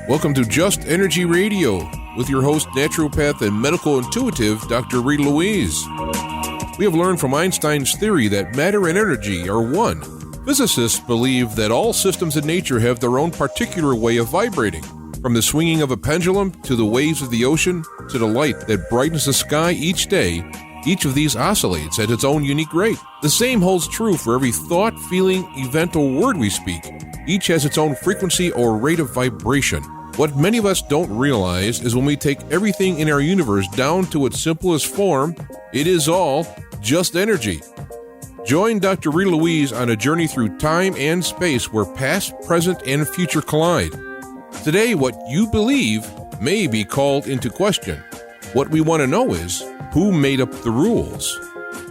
Welcome to Just Energy Radio with your host, naturopath and medical intuitive, Dr. Rita Louise. We have learned from Einstein's theory that matter and energy are one. Physicists believe that all systems in nature have their own particular way of vibrating. From the swinging of a pendulum to the waves of the ocean to the light that brightens the sky each day, each of these oscillates at its own unique rate. The same holds true for every thought, feeling, event, or word we speak. Each has its own frequency or rate of vibration. What many of us don't realize is when we take everything in our universe down to its simplest form, it is all just energy. Join Dr. Rita Louise on a journey through time and space where past, present, and future collide. Today, what you believe may be called into question. What we want to know is, who made up the rules?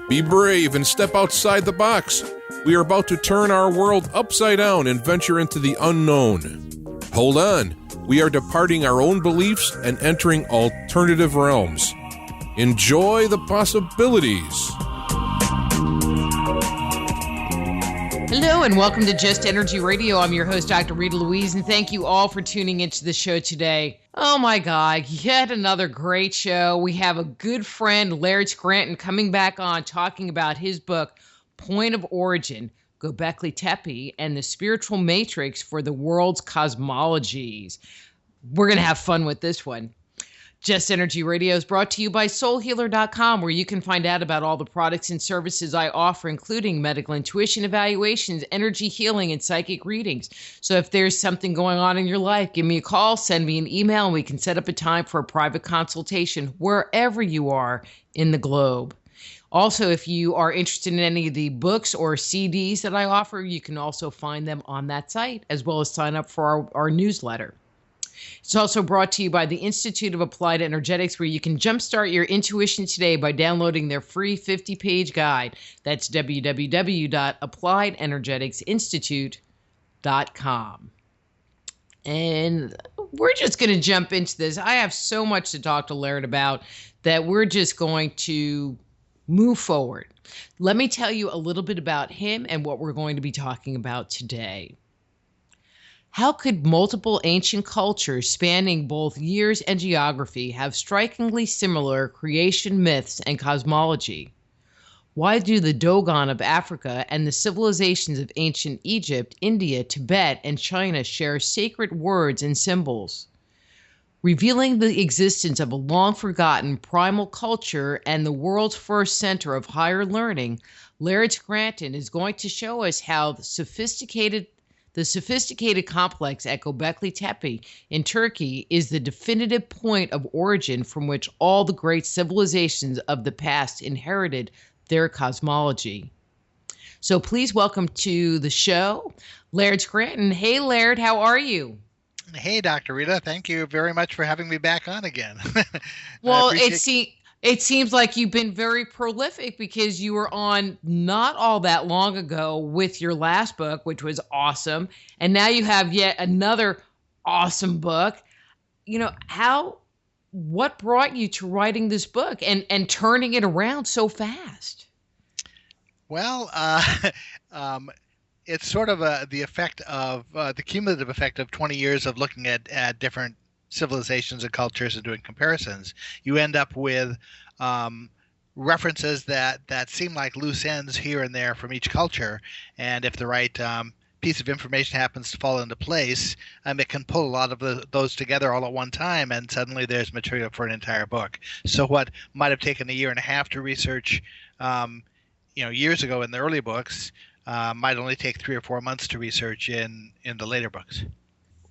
Be brave and step outside the box. We are about to turn our world upside down and venture into the unknown. Hold on. We are departing our own beliefs and entering alternative realms. Enjoy the possibilities. Hello and welcome to Just Energy Radio. I'm your host, Dr. Rita Louise, and thank you all for tuning into the show today. Oh my God, yet another great show. We have a good friend, Laird Scranton, coming back on talking about his book, Point of Origin, Gobekli Tepe, and the Spiritual Matrix for the World's Cosmologies. We're going to have fun with this one. Just Energy Radio is brought to you by soulhealer.com, where you can find out about all the products and services I offer, including medical intuition evaluations, energy healing, and psychic readings. So if there's something going on in your life, give me a call, send me an email, and we can set up a time for a private consultation wherever you are in the globe. Also, if you are interested in any of the books or CDs that I offer, you can also find them on that site, as well as sign up for our newsletter. It's also brought to you by the Institute of Applied Energetics, where you can jumpstart your intuition today by downloading their free 50-page guide. That's www.appliedenergeticsinstitute.com. And we're just going to jump into this. I have so much to talk to Laird about that we're just going to move forward. Let me tell you a little bit about him and what we're going to be talking about today. How could multiple ancient cultures spanning both years and geography have strikingly similar creation myths and cosmology? Why do the Dogon of Africa and the civilizations of ancient Egypt, India, Tibet, and China share sacred words and symbols? Revealing the existence of a long-forgotten primal culture and the world's first center of higher learning, Laird Scranton is going to show us how the sophisticated complex at Gobekli Tepe in Turkey is the definitive point of origin from which all the great civilizations of the past inherited their cosmology. So please welcome to the show, Laird Scranton. Hey, Laird, how are you? Hey, Dr. Rita. Thank you very much for having me back on again. Well, it seems like you've been very prolific because you were on not all that long ago with your last book, which was awesome. And now you have yet another awesome book. You know, what brought you to writing this book and turning it around so fast? Well, it's sort of the effect of the cumulative effect of 20 years of looking at different civilizations and cultures and doing comparisons. You end up with references that seem like loose ends here and there from each culture. And if the right piece of information happens to fall into place, it can pull a lot of those together all at one time, and suddenly there's material for an entire book. So what might have taken a year and a half to research, years ago in the early books, might only take 3 or 4 months to research in the later books.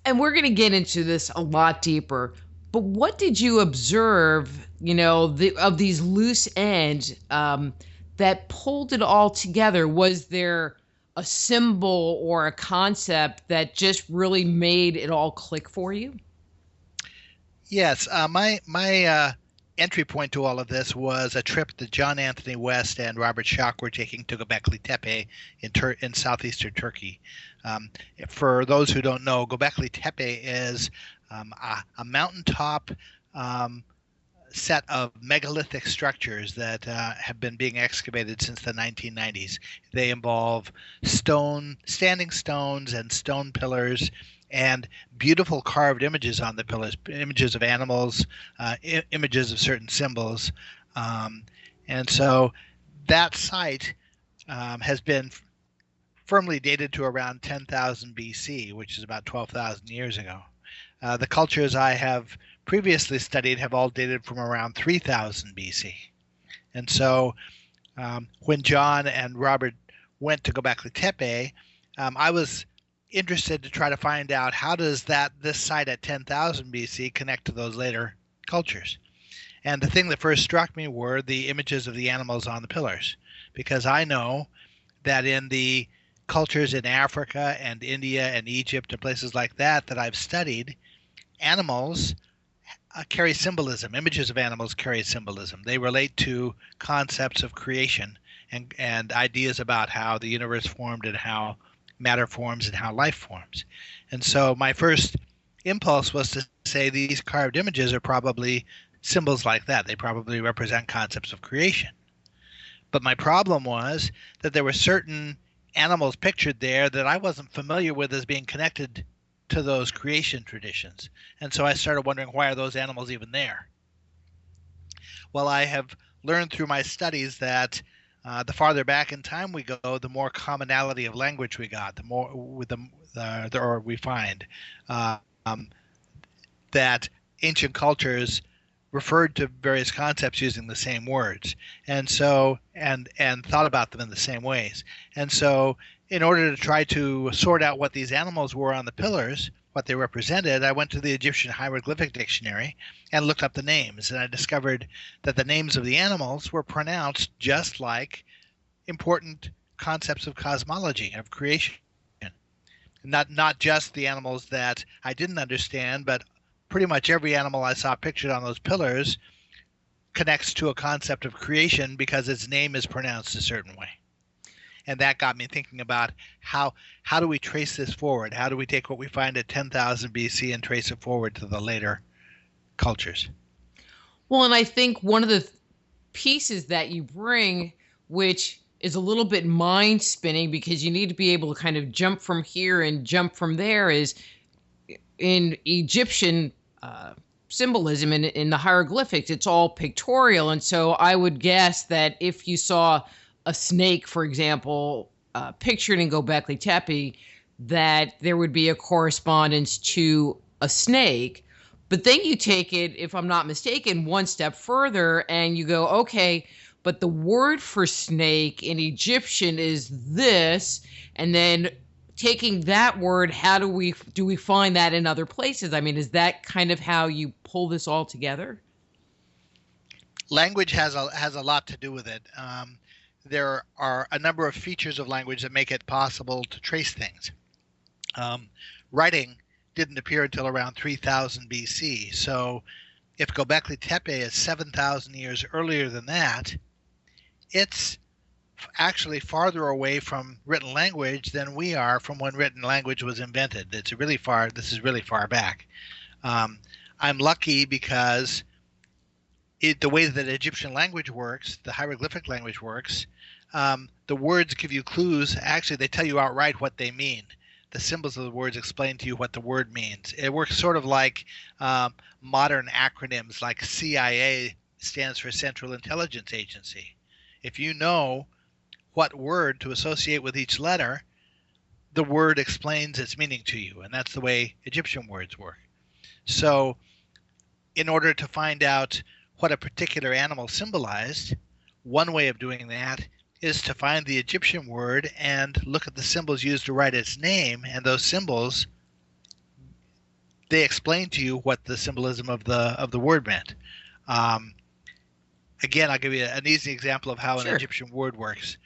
And we're going to get into this a lot deeper. But what did you observe, of these loose ends that pulled it all together? Was there a symbol or a concept that just really made it all click for you? Yes. My entry point to all of this was a trip that John Anthony West and Robert Schoch were taking to Gobekli Tepe in southeastern Turkey. For those who don't know, Gobekli Tepe is a mountaintop set of megalithic structures that have been being excavated since the 1990s. They involve standing stones and stone pillars and beautiful carved images on the pillars, images of animals, images of certain symbols. And so that site has been firmly dated to around 10,000 BC, which is about 12,000 years ago. The cultures I have previously studied have all dated from around 3000 BC. And so when John and Robert went to Gobekli Tepe, I was interested to try to find out how does this site at 10,000 BC connect to those later cultures. And the thing that first struck me were the images of the animals on the pillars, because I know that in the cultures in Africa and India and Egypt and places like that I've studied, animals carry symbolism. Images of animals carry symbolism. They relate to concepts of creation and ideas about how the universe formed and how matter forms and how life forms. And so my first impulse was to say these carved images are probably symbols like that. They probably represent concepts of creation. But my problem was that there were certain animals pictured there that I wasn't familiar with as being connected to those creation traditions. And so I started wondering, why are those animals even there? Well, I have learned through my studies that the farther back in time we go, the more commonality of language we got, the more or we find that ancient cultures referred to various concepts using the same words, and so and thought about them in the same ways. And so in order to try to sort out what these animals were on the pillars, what they represented, I went to the Egyptian hieroglyphic dictionary and looked up the names, and I discovered that the names of the animals were pronounced just like important concepts of cosmology, of creation. Not just the animals that I didn't understand, but pretty much every animal I saw pictured on those pillars connects to a concept of creation because its name is pronounced a certain way. And that got me thinking about how do we trace this forward? How do we take what we find at 10,000 BC and trace it forward to the later cultures? Well, and I think one of the pieces that you bring, which is a little bit mind spinning because you need to be able to kind of jump from here and jump from there, is in Egyptian symbolism and in the hieroglyphics, it's all pictorial. And so I would guess that if you saw a snake, for example, pictured in Gobekli Tepe, that there would be a correspondence to a snake. But then you take it, if I'm not mistaken, one step further and you go, okay, but the word for snake in Egyptian is this, and then taking that word, how do we find that in other places? I mean, is that kind of how you pull this all together? Language has a lot to do with it. There are a number of features of language that make it possible to trace things. Writing didn't appear until around 3000 BC. So if Gobekli Tepe is 7,000 years earlier than that, it's actually farther away from written language than we are from when written language was invented. This is really far back. I'm lucky because the way that Egyptian language works, the hieroglyphic language works, the words give you clues. Actually, they tell you outright what they mean. The symbols of the words explain to you what the word means. It works sort of like modern acronyms, like CIA stands for Central Intelligence Agency. If you know what word to associate with each letter, the word explains its meaning to you, and that's the way Egyptian words work. So in order to find out what a particular animal symbolized, one way of doing that is to find the Egyptian word and look at the symbols used to write its name, and those symbols, they explain to you what the symbolism of the word meant. Again, I'll give you an easy example of how an Egyptian word works.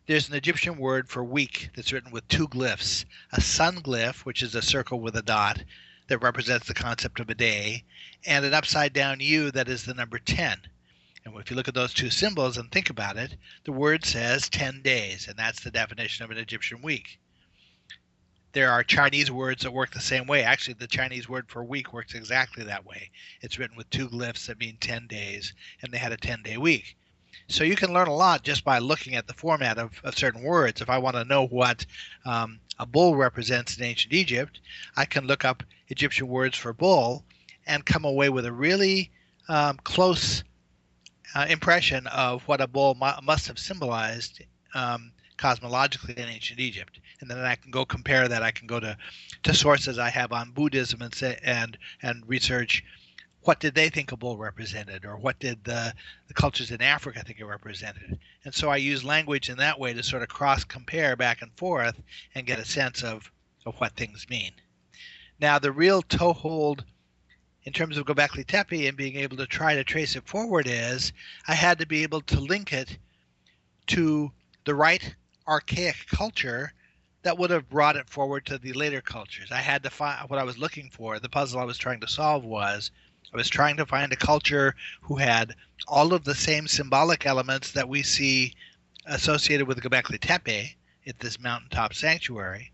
There's an Egyptian word for week that's written with two glyphs: a sun glyph, which is a circle with a dot that represents the concept of a day, and an upside down U that is the number 10. And if you look at those two symbols and think about it, the word says 10 days, and that's the definition of an Egyptian week. There are Chinese words that work the same way. Actually, the Chinese word for week works exactly that way. It's written with 2 glyphs that mean 10 days, and they had a 10-day week. So you can learn a lot just by looking at the format of certain words. If I want to know what a bull represents in ancient Egypt, I can look up Egyptian words for bull and come away with a really close impression of what a bull must have symbolized cosmologically in ancient Egypt. And then I can go compare that. I can go to sources I have on Buddhism and say and research what did they think a bull represented, or what did the cultures in Africa think it represented. And so I use language in that way to sort of cross compare back and forth and get a sense of what things mean. Now, the real toehold in terms of Gobekli Tepe and being able to try to trace it forward is I had to be able to link it to the right archaic culture that would have brought it forward to the later cultures. I had to find what I was looking for. The puzzle I was trying to solve was I was trying to find a culture who had all of the same symbolic elements that we see associated with Gobekli Tepe at this mountaintop sanctuary,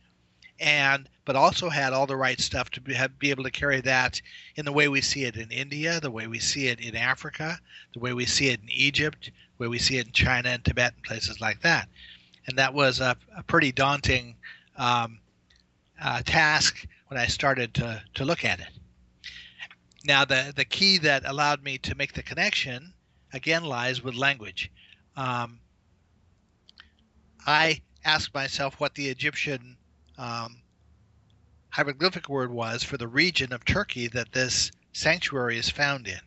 but also had all the right stuff to be able to carry that in the way we see it in India, the way we see it in Africa, the way we see it in Egypt, the way we see it in China and Tibet and places like that. And that was a pretty daunting task when I started to look at it. Now, the key that allowed me to make the connection, again, lies with language. I asked myself what the Egyptian hieroglyphic word was for the region of Turkey that this sanctuary is found in.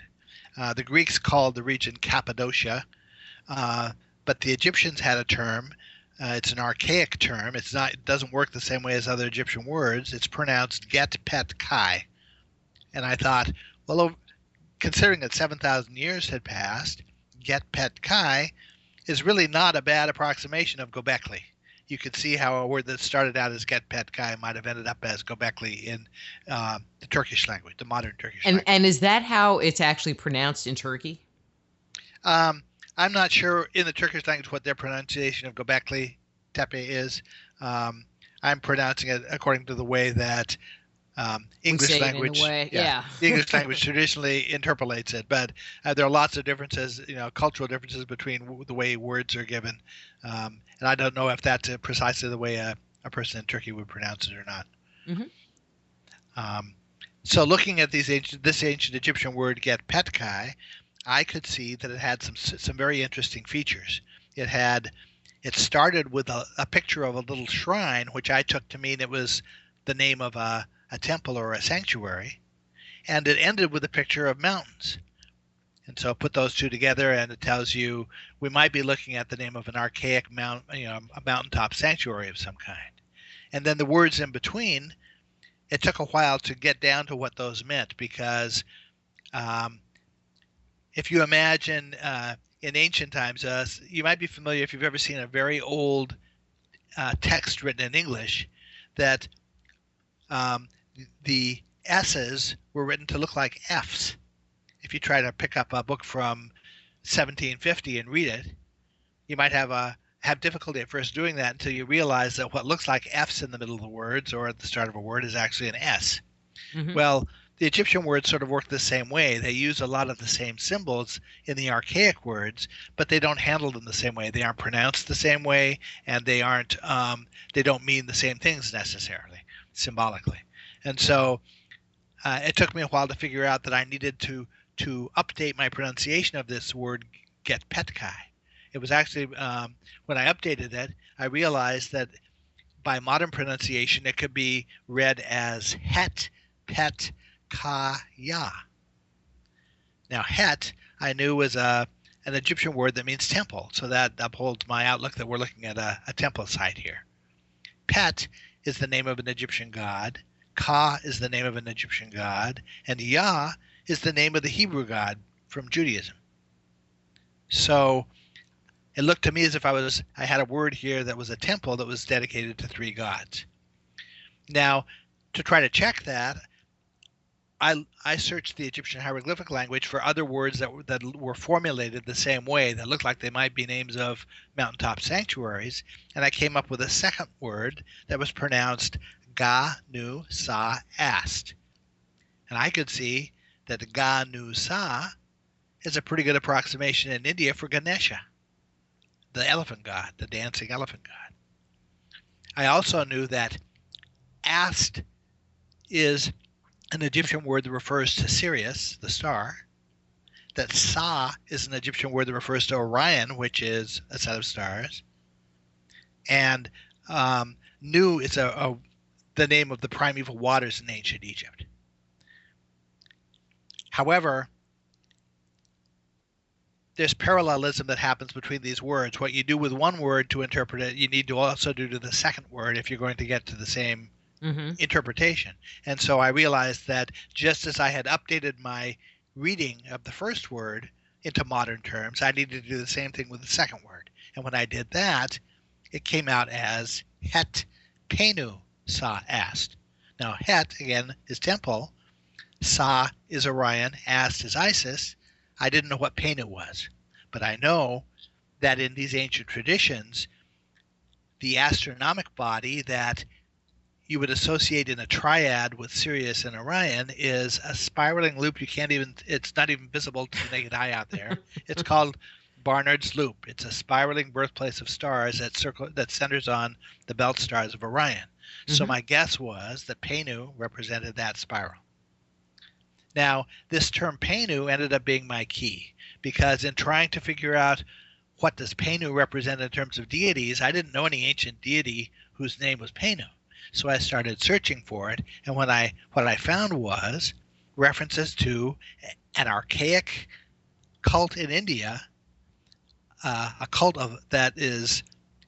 The Greeks called the region Cappadocia, but the Egyptians had a term. It's an archaic term. It doesn't work the same way as other Egyptian words. It's pronounced Get Pet Kai. And I thought, well, considering that 7,000 years had passed, Get Pet Kai is really not a bad approximation of Gobekli. You could see how a word that started out as Get Pet Kai might have ended up as Gobekli in the Turkish language, the modern Turkish language. And is that how it's actually pronounced in Turkey? I'm not sure in the Turkish language what their pronunciation of Gobekli Tepe is. I'm pronouncing it according to the way that English language, the English language traditionally interpolates it. But there are lots of differences, cultural differences between the way words are given. And I don't know if that's precisely the way a person in Turkey would pronounce it or not. Mm-hmm. So looking at this ancient Egyptian word Get Pet Kai, I could see that it had some very interesting features. It started with a picture of a little shrine, which I took to mean it was the name of a temple or a sanctuary, and it ended with a picture of mountains. And so put those two together, and it tells you we might be looking at the name of an archaic a mountaintop sanctuary of some kind. And then the words in between, it took a while to get down to what those meant, because if you imagine in ancient times, you might be familiar if you've ever seen a very old text written in English that the S's were written to look like F's. If you try to pick up a book from 1750 and read it, you might have difficulty at first doing that until you realize that what looks like F's in the middle of the words or at the start of a word is actually an S. Mm-hmm. Well, the Egyptian words sort of work the same way. They use a lot of the same symbols in the archaic words, but they don't handle them the same way. They aren't pronounced the same way, and they don't mean the same things necessarily, symbolically. And so it took me a while to figure out that I needed to update my pronunciation of this word Get Pet Kai. It was actually, when I updated it, I realized that by modern pronunciation, it could be read as Het Pet Ka Ya. Now, Het, I knew was an Egyptian word that means temple, so that upholds my outlook that we're looking at a temple site here. Pet is the name of an Egyptian god. Ka is the name of an Egyptian god, and Yah is the name of the Hebrew god from Judaism. So it looked to me as if I had a word here that was a temple that was dedicated to 3 gods. Now, to try to check that, I searched the Egyptian hieroglyphic language for other words that were formulated the same way, that looked like they might be names of mountaintop sanctuaries, and I came up with a second word that was pronounced Ga, Nu, Sa, Ast. And I could see that Ga, Nu, Sa is a pretty good approximation in India for Ganesha, the elephant god, the dancing elephant god. I also knew that Ast is an Egyptian word that refers to Sirius, the star, that Sa is an Egyptian word that refers to Orion, which is a set of stars, and Nu is the name of the primeval waters in ancient Egypt. However, there's parallelism that happens between these words. What you do with one word to interpret it, you need to also do to the second word if you're going to get to the same interpretation. And so I realized that just as I had updated my reading of the first word into modern terms, I needed to do the same thing with the second word. And when I did that, it came out as Het Penu Sa Ast. Now, Het, again, is temple. Sa is Orion. Ast is Isis. I didn't know what Penu was, but I know that in these ancient traditions, the astronomic body that you would associate in a triad with Sirius and Orion is a spiraling loop. It's not even visible to the naked eye out there. It's called Barnard's Loop. It's a spiraling birthplace of stars that centers on the belt stars of Orion. So my guess was that Penu represented that spiral. Now, this term Penu ended up being my key, because in trying to figure out what does Penu represent in terms of deities, I didn't know any ancient deity whose name was Penu. So I started searching for it, and what I found was references to an archaic cult in India, a cult that is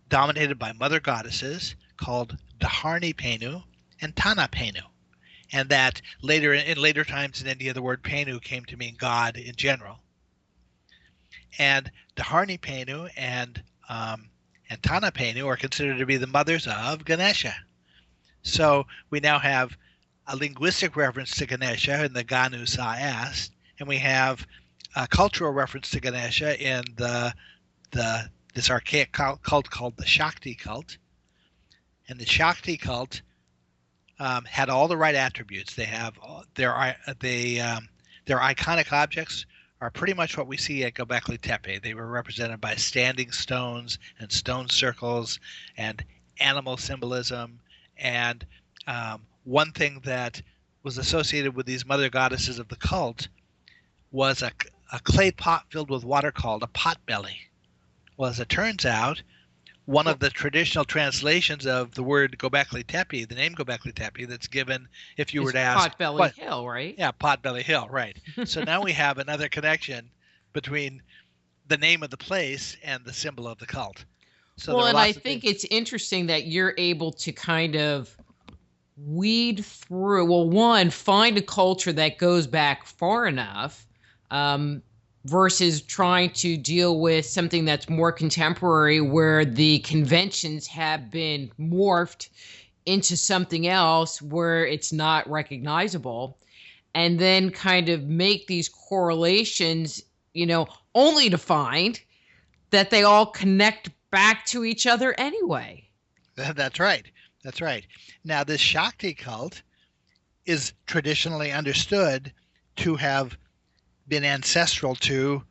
dominated by mother goddesses called Dharni Penu and Tana Penu. And that in later times in India, the word Penu came to mean God in general. And Dharni Penu and Tana Penu are considered to be the mothers of Ganesha. So we now have a linguistic reference to Ganesha in the Ga, Nu, Sa, Ast, and we have a cultural reference to Ganesha in this archaic cult called the Shakti cult. And the Shakti cult had all the right attributes. They have their iconic objects are pretty much what we see at Gobekli Tepe. They were represented by standing stones and stone circles and animal symbolism. And one thing that was associated with these mother goddesses of the cult was a clay pot filled with water called a potbelly. Well, as it turns out, one of the traditional translations of the word Gobekli Tepe, the name Gobekli Tepe, that's given if you were to ask. Potbelly Hill, right? Yeah, Potbelly Hill, right. So now we have another connection between the name of the place and the symbol of the cult. So well, and I think it's interesting that you're able to kind of weed through, find a culture that goes back far enough, versus trying to deal with something that's more contemporary where the conventions have been morphed into something else where it's not recognizable, and then kind of make these correlations, only to find that they all connect back to each other anyway. That's right. That's right. Now, this Shakti cult is traditionally understood to have been ancestral to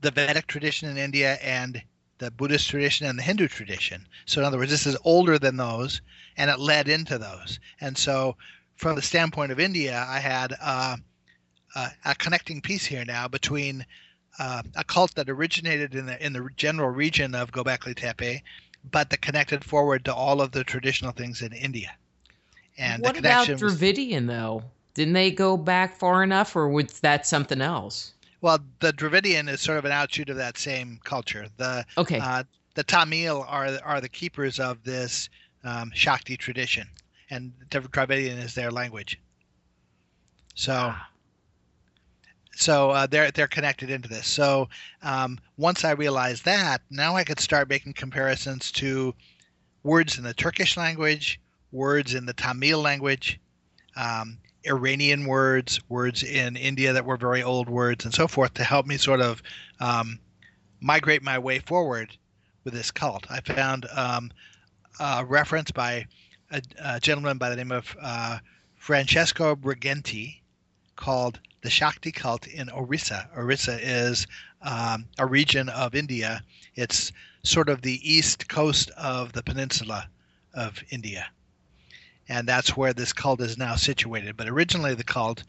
the Vedic tradition in India and the Buddhist tradition and the Hindu tradition. So in other words, this is older than those, and it led into those. And so from the standpoint of India, I had a connecting piece here now between a cult that originated in the general region of Gobekli Tepe, but that connected forward to all of the traditional things in India. And what about Dravidian, though? Didn't they go back far enough, or was that something else? Well, the Dravidian is sort of an outshoot of that same culture. The Tamil are the keepers of this Shakti tradition, and Dravidian is their language. So they're connected into this. So once I realized that, now I could start making comparisons to words in the Turkish language, words in the Tamil language, Iranian words in India that were very old words, and so forth, to help me sort of migrate my way forward with this cult. I found a reference by a gentleman by the name of Francesco Briganti called the Shakti cult in Orissa. Orissa is a region of India. It's sort of the east coast of the peninsula of India. And that's where this cult is now situated. But originally the cult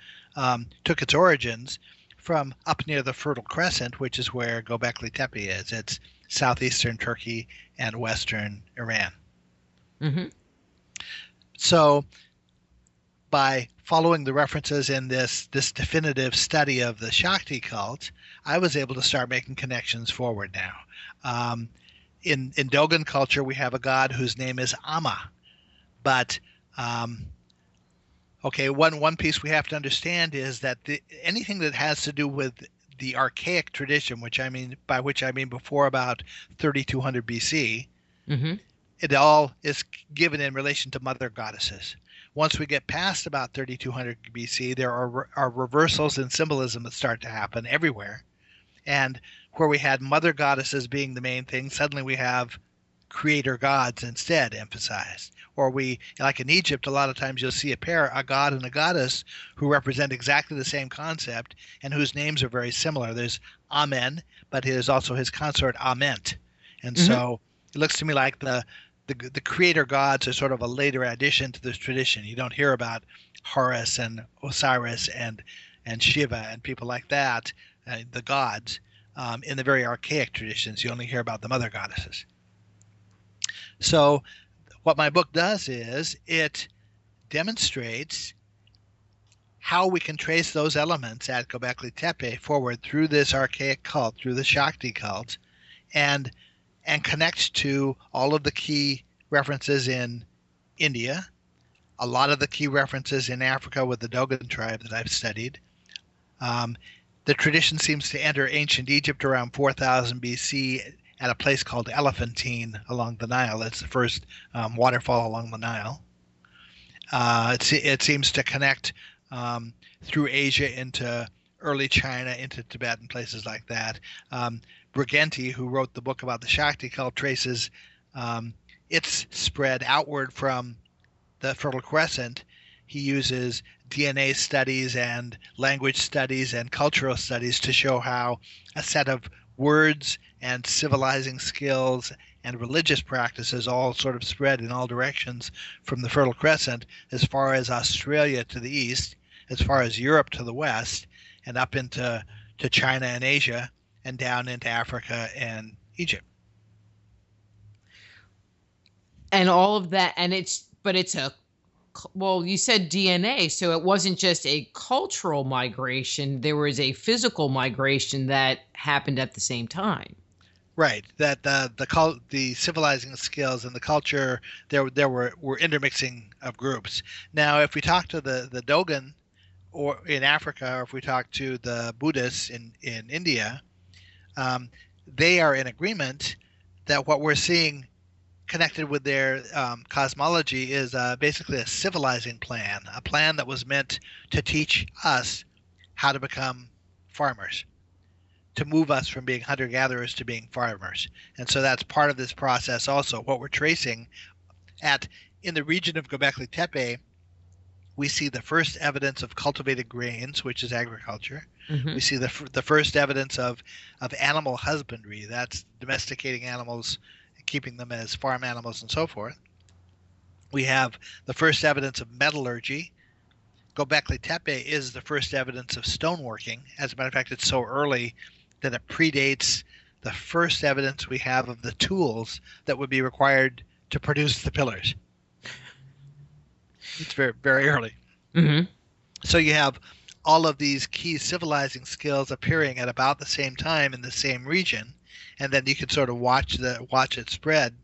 took its origins from up near the Fertile Crescent, which is where Gobekli Tepe is. It's southeastern Turkey and western Iran. Mm-hmm. So by following the references in this definitive study of the Shakti cult, I was able to start making connections forward now. In Dogon culture, we have a god whose name is Amma. But one piece we have to understand is that anything that has to do with the archaic tradition, by which I mean before about 3200 BC, Mm-hmm. it all is given in relation to mother goddesses. Once we get past about 3200 BC, there are reversals in symbolism that start to happen everywhere. And where we had mother goddesses being the main thing, suddenly we have creator gods instead emphasized. Or like in Egypt, a lot of times you'll see a god and a goddess who represent exactly the same concept and whose names are very similar. There's Amen, but there's also his consort Ament. And so it looks to me like the creator gods are sort of a later addition to this tradition. You don't hear about Horus and Osiris and Shiva and people like that, the gods, in the very archaic traditions. You only hear about the mother goddesses. So what my book does is it demonstrates how we can trace those elements at Gobekli Tepe forward through this archaic cult, through the Shakti cult, and connect to all of the key references in India, a lot of the key references in Africa with the Dogon tribe that I've studied. The tradition seems to enter ancient Egypt around 4000 BC at a place called Elephantine along the Nile. It's the first waterfall along the Nile. It seems to connect through Asia into early China, into Tibet and places like that. Briganti, who wrote the book about the Shakti cult, traces its spread outward from the Fertile Crescent. He uses DNA studies and language studies and cultural studies to show how a set of words and civilizing skills and religious practices all sort of spread in all directions from the Fertile Crescent as far as Australia to the east, as far as Europe to the west, and up into China and Asia, and down into Africa and Egypt. And all of that, you said DNA, so it wasn't just a cultural migration, there was a physical migration that happened at the same time. Right, that the civilizing skills and the culture, there were intermixing of groups. Now, if we talk to the Dogon or in Africa, or if we talk to the Buddhists in India, they are in agreement that what we're seeing connected with their cosmology is basically a civilizing plan, a plan that was meant to teach us how to become farmers, to move us from being hunter-gatherers to being farmers. And so that's part of this process also. What we're tracing in the region of Gobekli Tepe, we see the first evidence of cultivated grains, which is agriculture. Mm-hmm. We see the first evidence of animal husbandry. That's domesticating animals, keeping them as farm animals and so forth. We have the first evidence of metallurgy. Gobekli Tepe is the first evidence of stoneworking. As a matter of fact, it's so early that it predates the first evidence we have of the tools that would be required to produce the pillars. It's very, very early. Mm-hmm. So you have all of these key civilizing skills appearing at about the same time in the same region, and then you can sort of watch it spread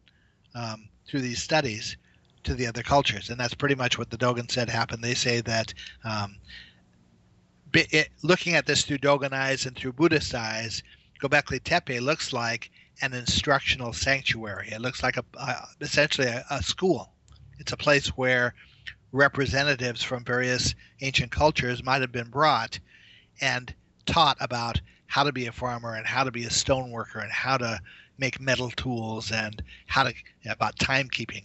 through these studies to the other cultures. And that's pretty much what the Dogon said happened. They say that looking at this through Dogon eyes and through Buddhist eyes, Gobekli Tepe looks like an instructional sanctuary. It looks like essentially a school. It's a place where representatives from various ancient cultures might have been brought and taught about how to be a farmer and how to be a stone worker and how to make metal tools and how to about timekeeping.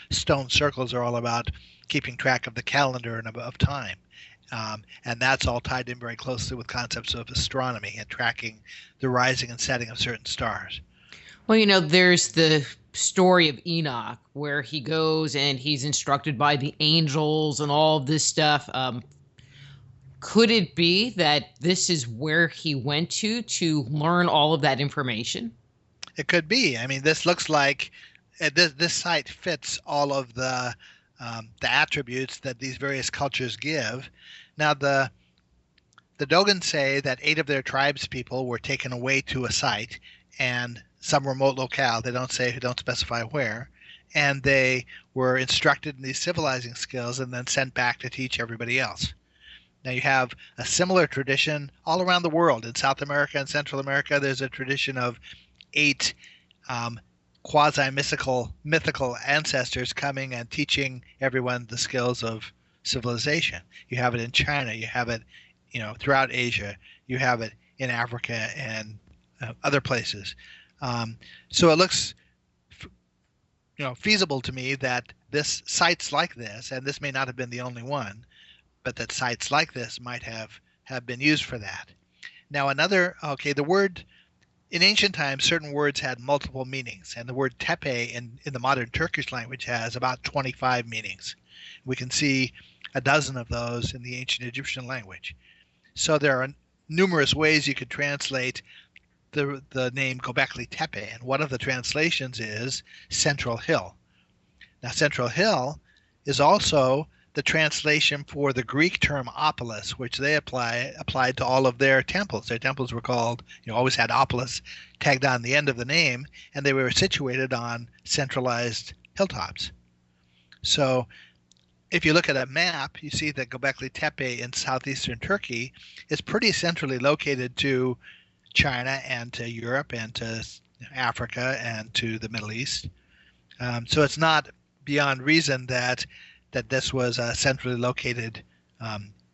Stone circles are all about keeping track of the calendar and of time. And that's all tied in very closely with concepts of astronomy and tracking the rising and setting of certain stars. Well, there's the story of Enoch where he goes and he's instructed by the angels and all of this stuff. Could it be that this is where he went to learn all of that information? It could be. I mean, this looks like this site fits all of the attributes that these various cultures give. Now, the Dogon say that 8 of their tribes people were taken away to a site and some remote locale. They don't specify where, and they were instructed in these civilizing skills and then sent back to teach everybody else. Now you have a similar tradition all around the world. In South America and Central America, there's a tradition of 8 quasi-mythical ancestors coming and teaching everyone the skills of civilization. You have it in China. You have it, throughout Asia. You have it in Africa and other places. So it looks, feasible to me that sites like this, and this may not have been the only one, but that sites like this might have been used for that. Now the word, in ancient times, certain words had multiple meanings, and the word tepe in the modern Turkish language has about 25 meanings. We can see a dozen of those in the ancient Egyptian language. So there are numerous ways you could translate the name Gobekli Tepe, and one of the translations is Central Hill. Now, Central Hill is also the translation for the Greek term Opolis, which they applied to all of their temples. Their temples were called, always had Opolis tagged on the end of the name, and they were situated on centralized hilltops. So if you look at a map, you see that Gobekli Tepe in southeastern Turkey is pretty centrally located to China and to Europe and to Africa and to the Middle East. So it's not beyond reason that this was a centrally located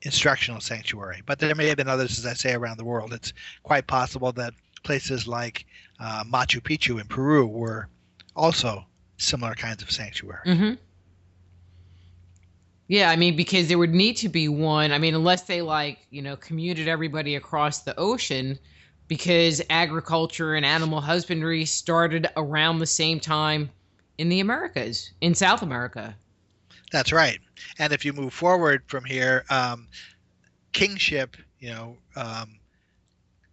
instructional sanctuary. But there may have been others, as I say, around the world. It's quite possible that places like Machu Picchu in Peru were also similar kinds of sanctuaries. Mm-hmm. Yeah, because there would need to be one. Unless they commuted everybody across the ocean, because agriculture and animal husbandry started around the same time in the Americas, in South America. That's right. And if you move forward from here, kingship, the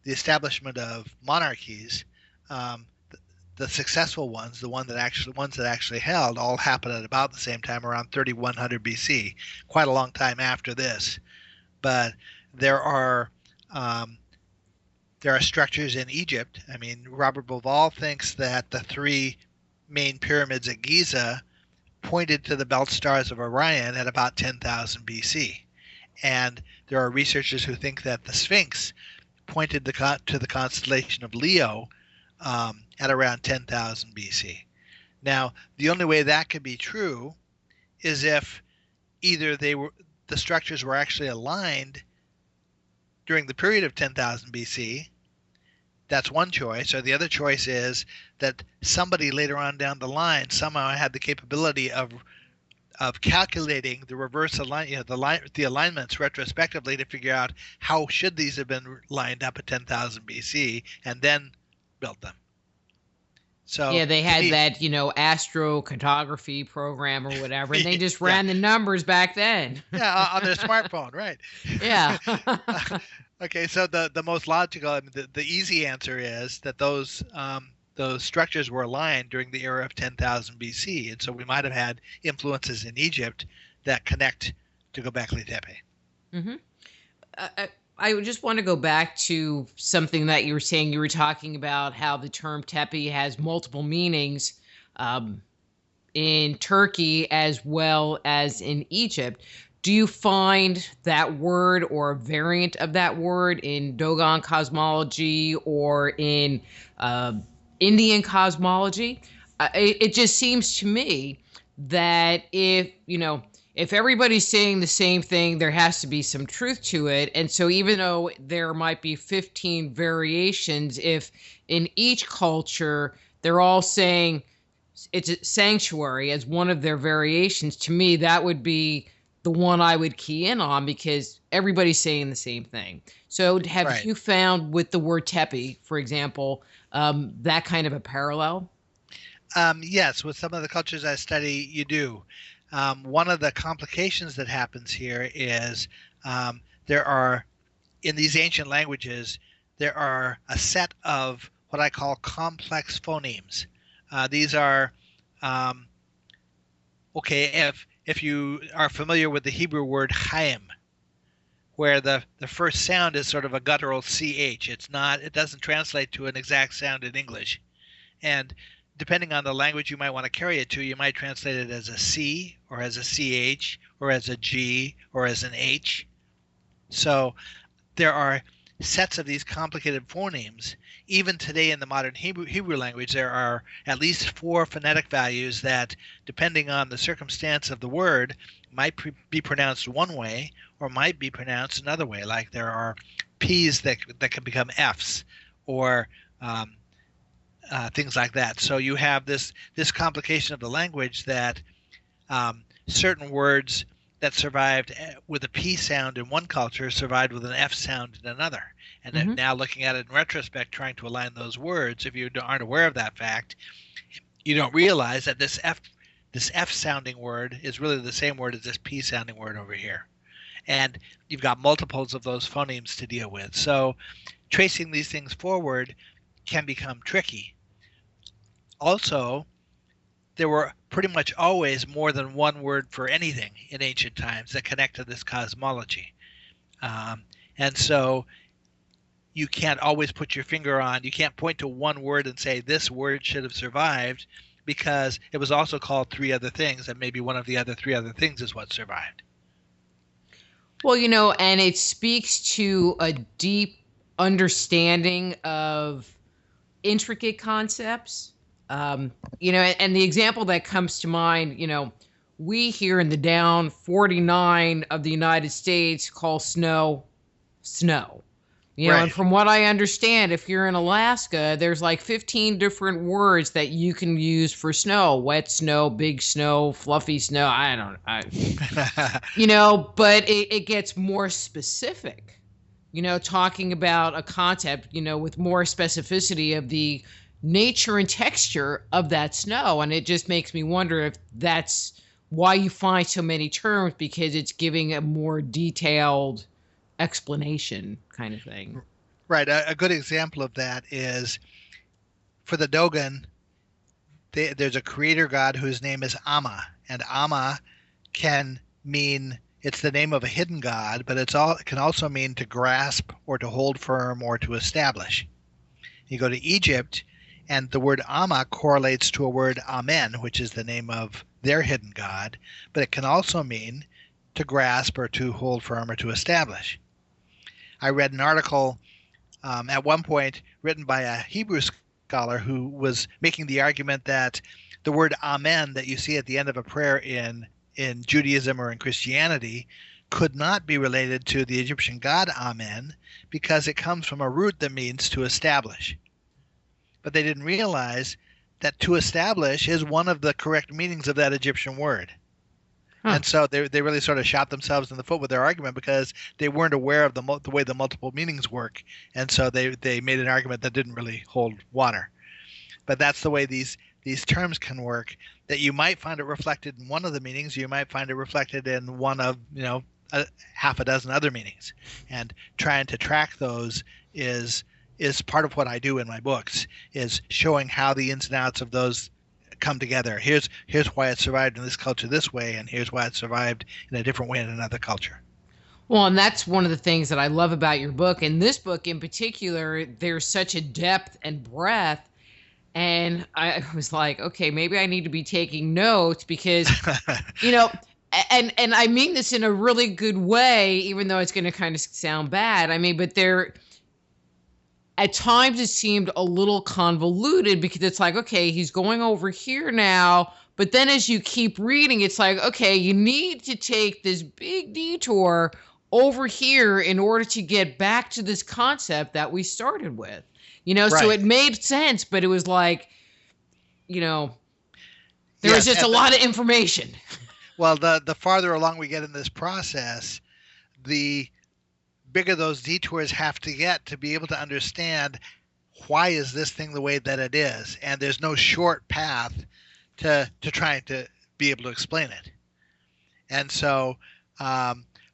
establishment of monarchies, the successful ones, the ones that actually held, all happened at about the same time, around 3100 BC, quite a long time after this. But there are structures in Egypt. Robert Bauval thinks that the 3 main pyramids at Giza pointed to the belt stars of Orion at about 10,000 BC. And there are researchers who think that the Sphinx pointed to the constellation of Leo at around 10,000 BC. Now, the only way that could be true is if either the structures were actually aligned during the period of 10,000 BC. That's one choice. Or the other choice is that somebody later on down the line somehow had the capability of calculating the reverse the alignments retrospectively to figure out how should these have been lined up at 10,000 BC and then built them. So yeah, they had that, astrocartography program or whatever, and they just ran the numbers back then. Yeah, on their smartphone, right? Yeah. Okay, so the most logical, the easy answer is that those structures were aligned during the era of 10,000 BC, and so we might have had influences in Egypt that connect to Gobekli Tepe. Mm-hmm. I just want to go back to something that you were saying. You were talking about how the term tepe has multiple meanings in Turkey as well as in Egypt. Do you find that word or a variant of that word in Dogon cosmology or in Indian cosmology? It just seems to me that if if everybody's saying the same thing, there has to be some truth to it. And so even though there might be 15 variations, if in each culture they're all saying it's a sanctuary as one of their variations, to me, that would be the one I would key in on because everybody's saying the same thing. So have you found with the word tepe, for example, that kind of a parallel? Yes, with some of the cultures I study, you do. One of the complications that happens here is there are, in these ancient languages, there are a set of what I call complex phonemes. These are, if you are familiar with the Hebrew word chaim, where the first sound is sort of a guttural CH. It doesn't translate to an exact sound in English. And depending on the language you might want to carry it to, you might translate it as a C or as a CH or as a G or as an H. So there are sets of these complicated phonemes. Even today in the modern Hebrew language, there are at least 4 phonetic values that, depending on the circumstance of the word, might be pronounced one way or might be pronounced another way. Like there are P's that can become F's or things like that. So you have this complication of the language that certain words that survived with a P sound in one culture survived with an F sound in another. And then now looking at it in retrospect, trying to align those words, if you aren't aware of that fact, you don't realize that this F sounding word is really the same word as this P sounding word over here. And you've got multiples of those phonemes to deal with. So tracing these things forward can become tricky. Also, there were pretty much always more than one word for anything in ancient times that connect to this cosmology. And so you can't always put your finger on, you can't point to one word and say this word should have survived because it was also called 3 other things, and maybe one of the other 3 other things is what survived. Well, and it speaks to a deep understanding of intricate concepts. And the example that comes to mind, we here in the down 49 of the United States call snow. And from what I understand, if you're in Alaska, there's like 15 different words that you can use for snow: wet snow, big snow, fluffy snow. I don't know. But it gets more specific, talking about a concept, with more specificity of the nature and texture of that snow. And it just makes me wonder if that's why you find so many terms, because it's giving a more detailed explanation kind of thing. Right. A good example of that is for the Dogon, there's a creator god whose name is Amma, and Amma can mean, it's the name of a hidden god, but it can also mean to grasp or to hold firm or to establish. You go to Egypt, and the word Amma correlates to a word Amen, which is the name of their hidden god, but it can also mean to grasp or to hold firm or to establish. I read an article at one point written by a Hebrew scholar who was making the argument that the word Amen that you see at the end of a prayer in Judaism or in Christianity could not be related to the Egyptian god Amen because it comes from a root that means to establish. But they didn't realize that to establish is one of the correct meanings of that Egyptian word. And so they really sort of shot themselves in the foot with their argument because they weren't aware of the way the multiple meanings work. And so they made an argument that didn't really hold water. But that's the way these terms can work, that you might find it reflected in one of the meanings, you might find it reflected in one of, half a dozen other meanings. And trying to track those is part of what I do in my books, is showing how the ins and outs of those come together. Here's why it survived in this culture this way, and here's why it survived in a different way in another culture. Well, and that's one of the things that I love about your book. And this book in particular, there's such a depth and breadth. And I was like, okay, maybe I need to be taking notes because, and I mean this in a really good way, even though it's going to kind of sound bad. But at times it seemed a little convoluted because it's like, okay, he's going over here now, But then as you keep reading, it's like, okay, you need to take this big detour over here in order to get back to this concept that we started with. So Right. it made sense, but it was like, there was Yes. just a lot of information. Well, the farther along we get in this process, the bigger those detours have to get to be able to understand why is this thing the way that it is. And there's no short path to trying to be able to explain it. And so,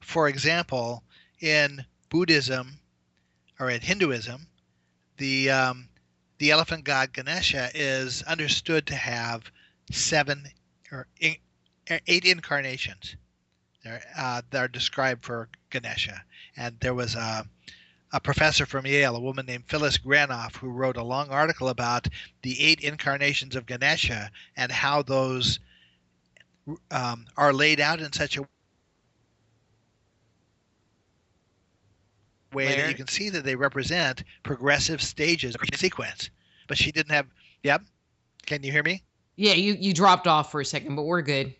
for example, in Buddhism or in Hinduism, the elephant god Ganesha is understood to have 8 incarnations that are described for Ganesha. And there was a professor from Yale, a woman named Phyllis Granoff, who wrote a long article about the 8 incarnations of Ganesha and how those are laid out in such a way that you can see that they represent progressive stages of the sequence. But she didn't have. Yep. Can you hear me? Yeah, you dropped off for a second, but we're good.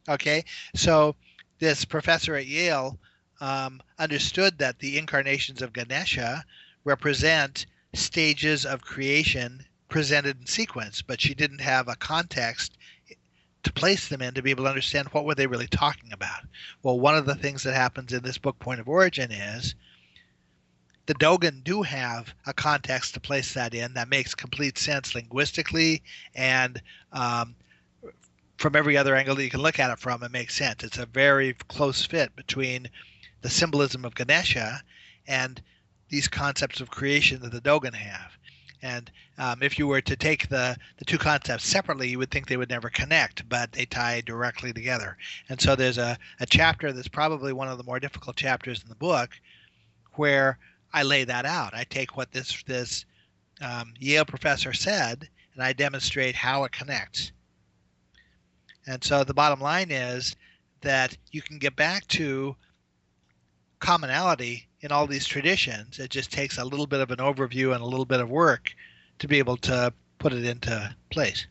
Okay. So this professor at Yale understood that the incarnations of Ganesha represent stages of creation presented in sequence, but she didn't have a context to place them in to be able to understand what were they really talking about. Well, one of the things that happens in this book, Point of Origin, is the Dogon do have a context to place that in that makes complete sense linguistically, and from every other angle that you can look at it from, it makes sense. It's a very close fit between the symbolism of Ganesha and these concepts of creation that the Dogon have. And if you were to take the two concepts separately, you would think they would never connect, but they tie directly together. And so there's a chapter that's probably one of the more difficult chapters in the book where I lay that out. I take what this Yale professor said, and I demonstrate how it connects. And so the bottom line is that you can get back to commonality in all these traditions. It just takes a little bit of an overview and a little bit of work to be able to put it into place.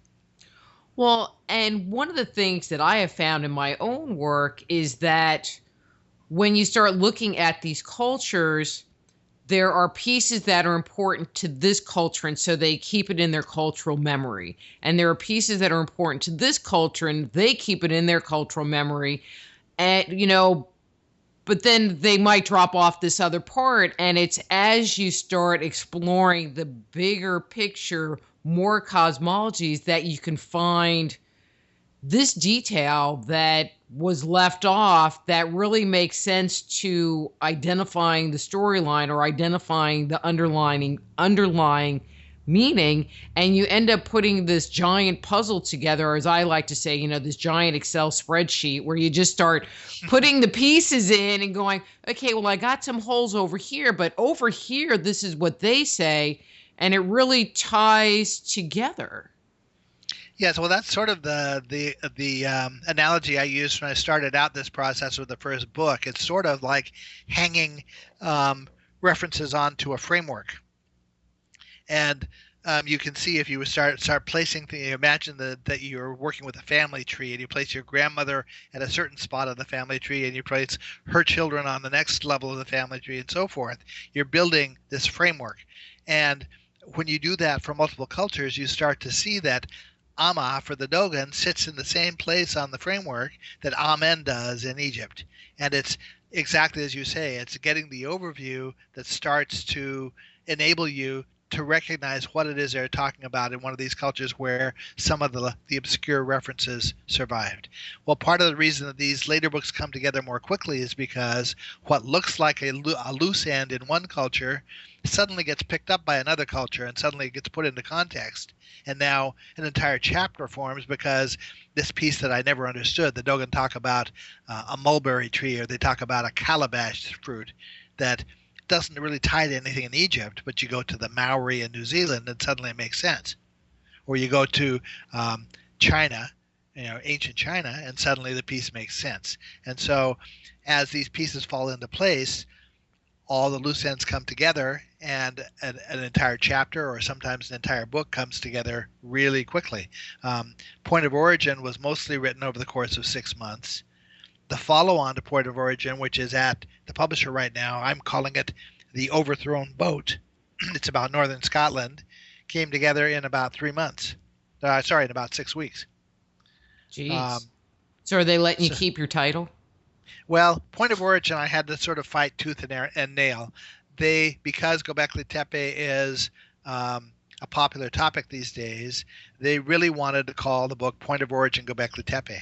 Well, and one of the things that I have found in my own work is that when you start looking at these cultures, there are pieces that are important to this culture, and so they keep it in their cultural memory. And there are pieces that are important to this culture, and they keep it in their cultural memory. And, but then they might drop off this other part, and it's as you start exploring the bigger picture, more cosmologies, that you can find this detail that was left off that really makes sense to identifying the storyline or identifying the underlying meaning, and you end up putting this giant puzzle together, as I like to say, this giant Excel spreadsheet where you just start putting the pieces in and going, okay, well, I got some holes over here, but over here, this is what they say, and it really ties together. Yes, well, that's sort of the analogy I used when I started out this process with the first book. It's sort of like hanging references onto a framework, and you can see if you start placing things. Imagine that you're working with a family tree, and you place your grandmother at a certain spot of the family tree, and you place her children on the next level of the family tree, and so forth. You're building this framework, and when you do that for multiple cultures, you start to see that Amma for the Dogon sits in the same place on the framework that Amen does in Egypt. And it's exactly as you say, it's getting the overview that starts to enable you to recognize what it is they're talking about in one of these cultures where some of the obscure references survived. Well, part of the reason that these later books come together more quickly is because what looks like a loose end in one culture suddenly gets picked up by another culture, and suddenly it gets put into context. And now an entire chapter forms because this piece that I never understood, the Dogon talk about a mulberry tree, or they talk about a calabash fruit that doesn't really tie to anything in Egypt, but you go to the Maori in New Zealand and suddenly it makes sense. Or you go to China, ancient China, and suddenly the piece makes sense. And so as these pieces fall into place, all the loose ends come together, and an entire chapter or sometimes an entire book comes together really quickly. Point of Origin was mostly written over the course of 6 months. The follow-on to Point of Origin, which is at the publisher right now, I'm calling it The Overthrown Boat. It's about northern Scotland, came together in about 3 months. In about 6 weeks. Jeez. So are they letting you keep your title? Well, Point of Origin, I had to sort of fight tooth and nail. Because Gobekli Tepe is a popular topic these days, they really wanted to call the book Point of Origin Gobekli Tepe.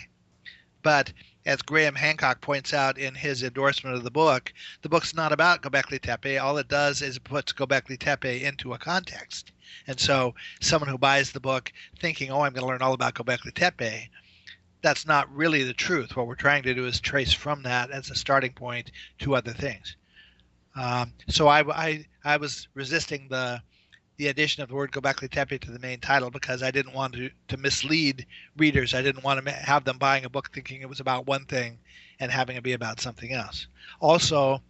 But as Graham Hancock points out in his endorsement of the book's not about Gobekli Tepe. All it does is it puts Gobekli Tepe into a context. And so someone who buys the book thinking, I'm going to learn all about Gobekli Tepe, that's not really the truth. What we're trying to do is trace from that as a starting point to other things. So I was resisting the addition of the word Gobekli Tepe to the main title because I didn't want to mislead readers. I didn't want to have them buying a book thinking it was about one thing and having it be about something else. Also,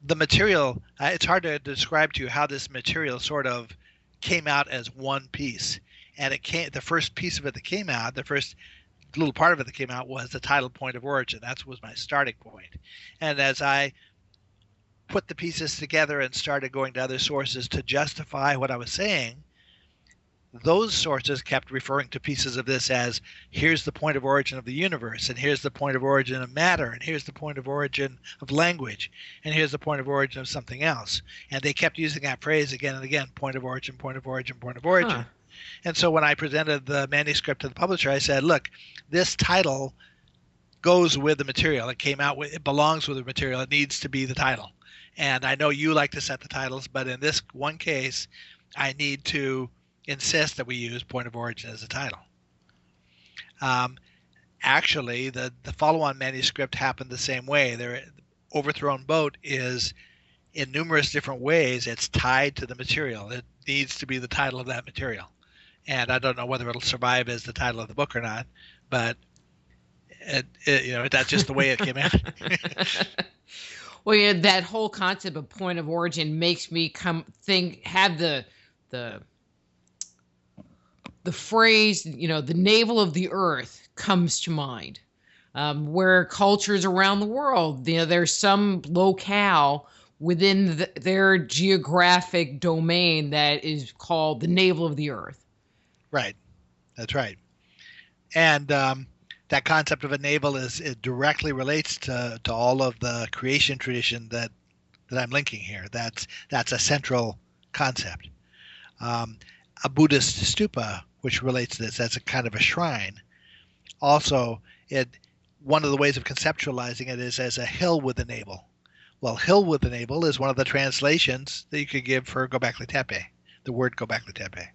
the material, it's hard to describe to you how this material sort of came out as one piece. And the first piece of it that came out, the first little part of it that came out was the title Point of Origin. That was my starting point. And as I put the pieces together and started going to other sources to justify what I was saying, those sources kept referring to pieces of this as, here's the point of origin of the universe, and here's the point of origin of matter, and here's the point of origin of language, and here's the point of origin of something else. And they kept using that phrase again and again, point of origin, point of origin, point of origin. Huh. And so when I presented the manuscript to the publisher, I said, look, this title goes with the material. It came out with, it belongs with the material. It needs to be the title. And I know you like to set the titles, but in this one case, I need to insist that we use Point of Origin as a title. Actually, the follow-on manuscript happened the same way. The Overthrown Boat is, in numerous different ways, it's tied to the material. It needs to be the title of that material. And I don't know whether it'll survive as the title of the book or not, but that's just the way it came out. Well, yeah, that whole concept of point of origin makes me have the phrase, the navel of the earth comes to mind, where cultures around the world, there's some locale within their geographic domain that is called the navel of the earth. Right. That's right. And that concept of a navel it directly relates to all of the creation tradition that I'm linking here. That's a central concept. A Buddhist stupa, which relates to this, that's a kind of a shrine. Also, one of the ways of conceptualizing it is as a hill with a navel. Well, hill with a navel is one of the translations that you could give for Gobekli Tepe, the word Gobekli Tepe.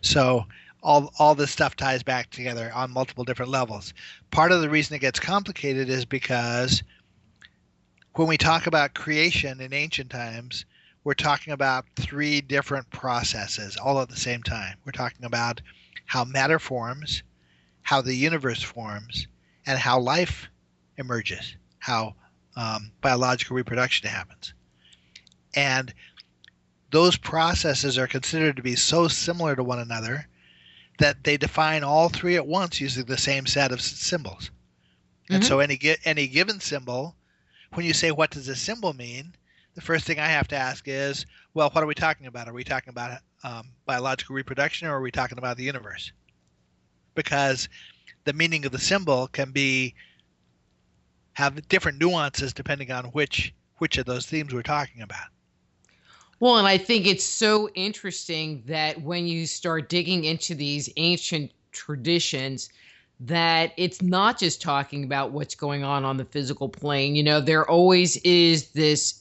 So all this stuff ties back together on multiple different levels. Part of the reason it gets complicated is because when we talk about creation in ancient times, we're talking about 3 different processes all at the same time. We're talking about how matter forms, how the universe forms, and how life emerges, how biological reproduction happens. And those processes are considered to be so similar to one another that they define all 3 at once using the same set of symbols. Mm-hmm. And so any given symbol, when you say, what does this symbol mean? The first thing I have to ask is, well, what are we talking about? Are we talking about biological reproduction, or are we talking about the universe? Because the meaning of the symbol can have different nuances depending on which of those themes we're talking about. Well, and I think it's so interesting that when you start digging into these ancient traditions, that it's not just talking about what's going on the physical plane. There always is this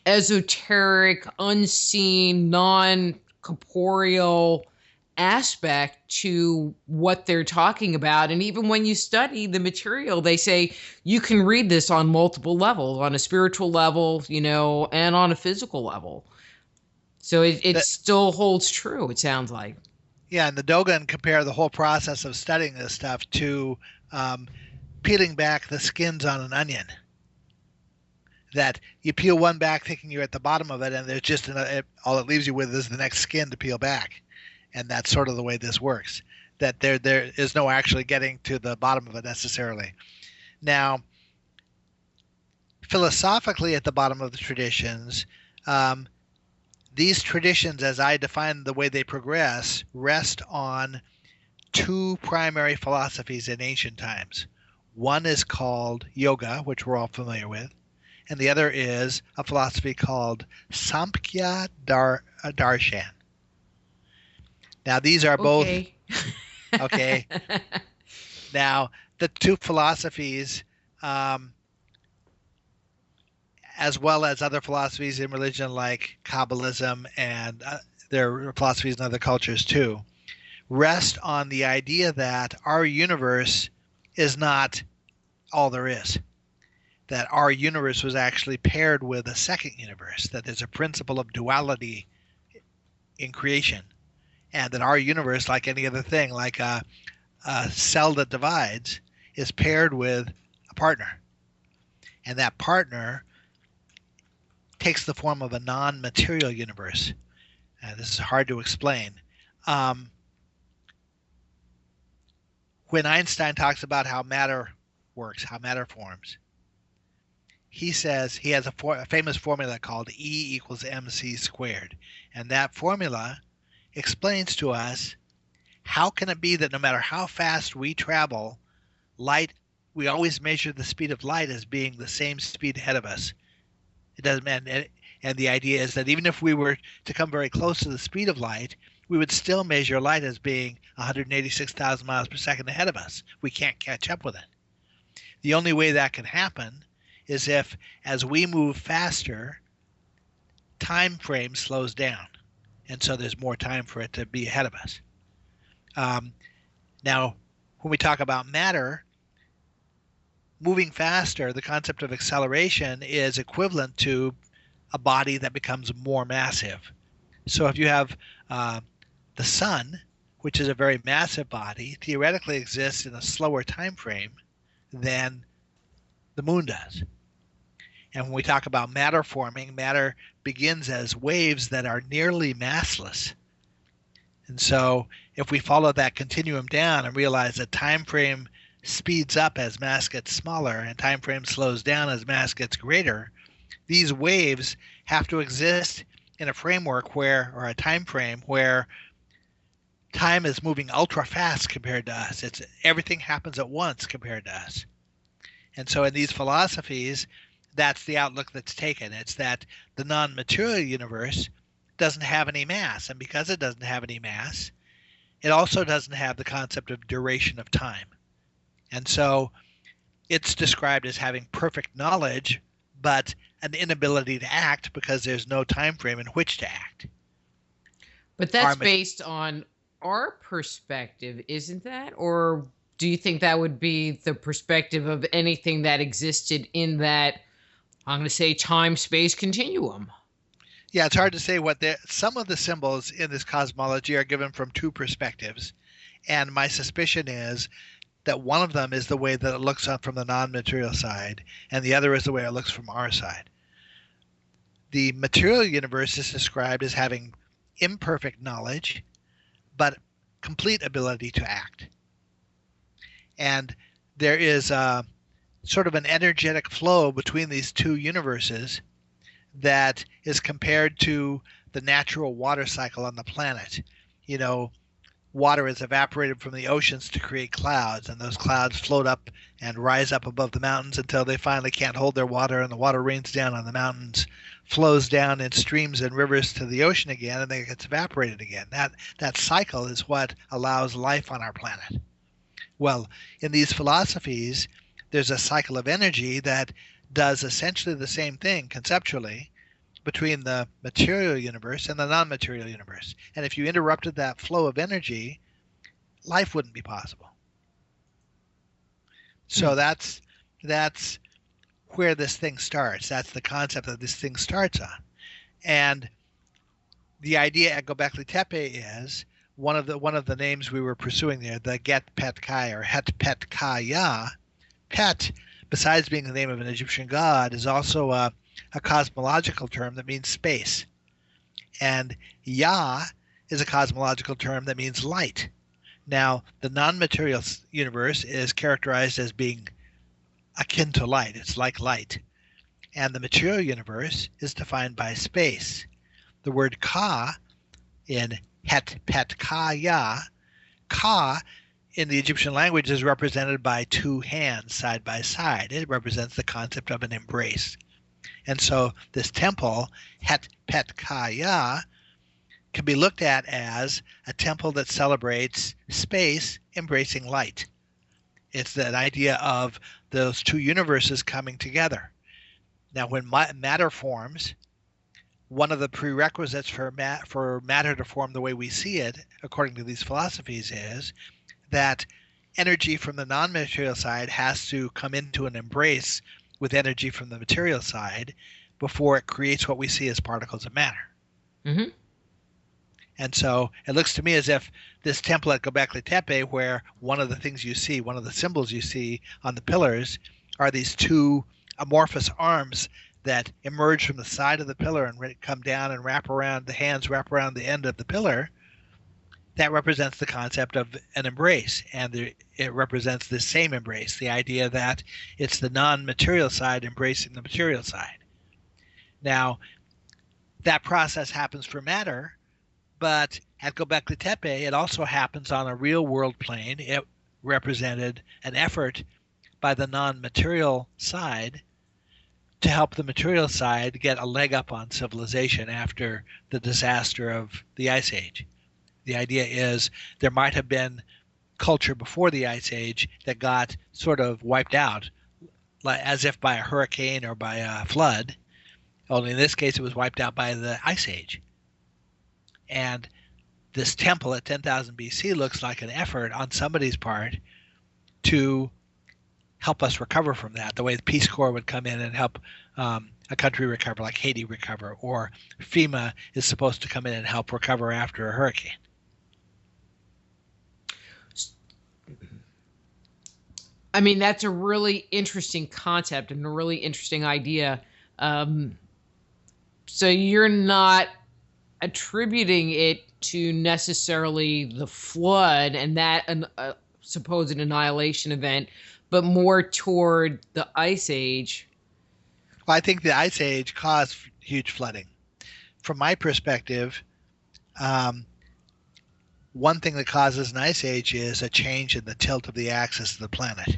esoteric, unseen, non-corporeal aspect to what they're talking about. And even when you study the material, they say you can read this on multiple levels, on a spiritual level, and on a physical level. So it still holds true, it sounds like. Yeah, and the Dogon compare the whole process of studying this stuff to peeling back the skins on an onion. that you peel one back thinking you're at the bottom of it, and there's just all it leaves you with is the next skin to peel back. And that's sort of the way this works, that there is no actually getting to the bottom of it necessarily. Now, philosophically at the bottom of the traditions, these traditions, as I define the way they progress, rest on two primary philosophies in ancient times. One is called yoga, which we're all familiar with, and the other is a philosophy called Samkhya Darshan. Now, these are both okay. Now, the two philosophies, as well as other philosophies in religion like Kabbalism and there are philosophies in other cultures too, rest on the idea that our universe is not all there is. That our universe was actually paired with a second universe, that there's a principle of duality in creation, and that our universe, like any other thing, like a cell that divides, is paired with a partner. And that partner takes the form of a non-material universe. This is hard to explain. When Einstein talks about how matter works, how matter forms, he says he has a famous formula called E equals mc squared. And that formula explains to us how can it be that no matter how fast we travel, light, we always measure the speed of light as being the same speed ahead of us. It doesn't matter. And the idea is that even if we were to come very close to the speed of light, we would still measure light as being 186,000 miles per second ahead of us. We can't catch up with it. The only way that can happen is if, as we move faster, time frame slows down. And so there's more time for it to be ahead of us. Now, when we talk about matter, moving faster, the concept of acceleration is equivalent to a body that becomes more massive. So if you have the sun, which is a very massive body, theoretically exists in a slower time frame than the moon does. And when we talk about matter forming, matter begins as waves that are nearly massless. And so if we follow that continuum down and realize that time frame speeds up as mass gets smaller and time frame slows down as mass gets greater, these waves have to exist in a framework where, or a time frame where time is moving ultra fast compared to us. Everything happens at once compared to us. And so in these philosophies, that's the outlook that's taken. It's that the non-material universe doesn't have any mass. And because it doesn't have any mass, it also doesn't have the concept of duration of time. And so it's described as having perfect knowledge, but an inability to act because there's no time frame in which to act. But that's based on our perspective, isn't that? Or do you think that would be the perspective of anything that existed in that, I'm going to say, time-space continuum? Yeah, it's hard to say some of the symbols in this cosmology are given from two perspectives. And my suspicion is that one of them is the way that it looks from the non-material side, and the other is the way it looks from our side. The material universe is described as having imperfect knowledge, but complete ability to act. And there is a sort of an energetic flow between these two universes that is compared to the natural water cycle on the planet. You know, water is evaporated from the oceans to create clouds, and those clouds float up and rise up above the mountains until they finally can't hold their water, and the water rains down on the mountains, flows down in streams and rivers to the ocean again, and then it gets evaporated again. That cycle is what allows life on our planet. Well, in these philosophies, there's a cycle of energy that does essentially the same thing conceptually between the material universe and the non-material universe. And if you interrupted that flow of energy, life wouldn't be possible. So that's where this thing starts. That's the concept that this thing starts on. And the idea at Gobekli Tepe is one of the names we were pursuing there, the Get Pet Kai or Het Pet Kaya. Pet, besides being the name of an Egyptian god, is also a a cosmological term that means space. And Ya is a cosmological term that means light. Now, the non-material universe is characterized as being akin to light. It's like light. And the material universe is defined by space. The word Ka in Het Pet Ka Ya, Ka in the Egyptian language is represented by two hands side by side. It represents the concept of an embrace. And so this temple, Het Pet Ka Ya, can be looked at as a temple that celebrates space embracing light. It's that idea of those two universes coming together. Now, when matter forms, one of the prerequisites for matter to form the way we see it, according to these philosophies, is that energy from the non-material side has to come into an embrace with energy from the material side before it creates what we see as particles of matter. Mm-hmm. And so it looks to me as if this temple at Gobekli Tepe, where one of the things you see, one of the symbols you see on the pillars, are these two amorphous arms that emerge from the side of the pillar and come down and wrap around, the hands wrap around the end of the pillar. That represents the concept of an embrace, and it represents this same embrace, the idea that it's the non-material side embracing the material side. Now, that process happens for matter, but at Gobekli Tepe, it also happens on a real-world plane. It represented an effort by the non-material side to help the material side get a leg up on civilization after the disaster of the Ice Age. The idea is there might have been culture before the Ice Age that got sort of wiped out, as if by a hurricane or by a flood, only in this case it was wiped out by the Ice Age. And this temple at 10,000 BC looks like an effort on somebody's part to help us recover from that, the way the Peace Corps would come in and help a country recover, like Haiti recover, or FEMA is supposed to come in and help recover after a hurricane. I mean, that's a really interesting concept and a really interesting idea. So you're not attributing it to necessarily the flood and that supposed annihilation event, but more toward the Ice Age. Well, I think the Ice Age caused huge flooding. From my perspective, one thing that causes an Ice Age is a change in the tilt of the axis of the planet.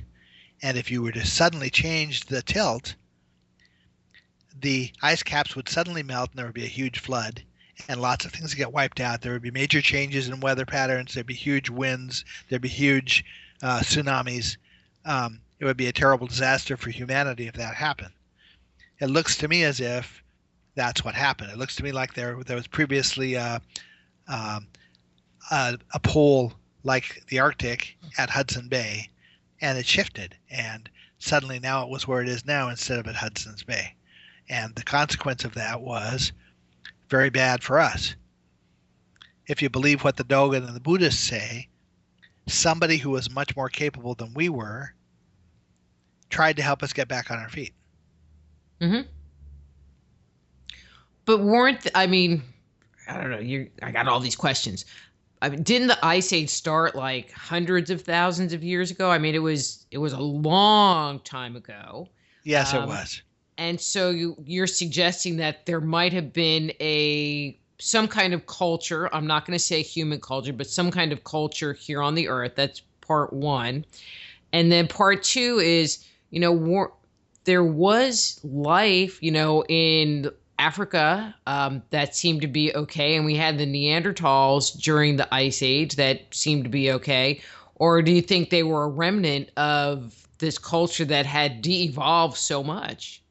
And if you were to suddenly change the tilt, the ice caps would suddenly melt and there would be a huge flood. And lots of things get wiped out. There would be major changes in weather patterns. There'd be huge winds. There'd be huge tsunamis. It would be a terrible disaster for humanity if that happened. It looks to me as if that's what happened. It looks to me like there was previously a pole like the Arctic at Hudson Bay, and it shifted. And suddenly now it was where it is now instead of at Hudson's Bay. And the consequence of that was very bad for us. If you believe what the Dogon and the Buddhists say, somebody who was much more capable than we were tried to help us get back on our feet. Mm-hmm. But I mean, I don't know. I got all these questions. I mean, didn't the Ice Age start like hundreds of thousands of years ago? I mean, it was a long time ago. Yes, it was. And so you're suggesting that there might have been some kind of culture. I'm not going to say human culture, but some kind of culture here on the earth. That's part one. And then part two is, there was life, in Africa that seemed to be okay. And we had the Neanderthals during the Ice Age that seemed to be okay. Or do you think they were a remnant of this culture that had de-evolved so much?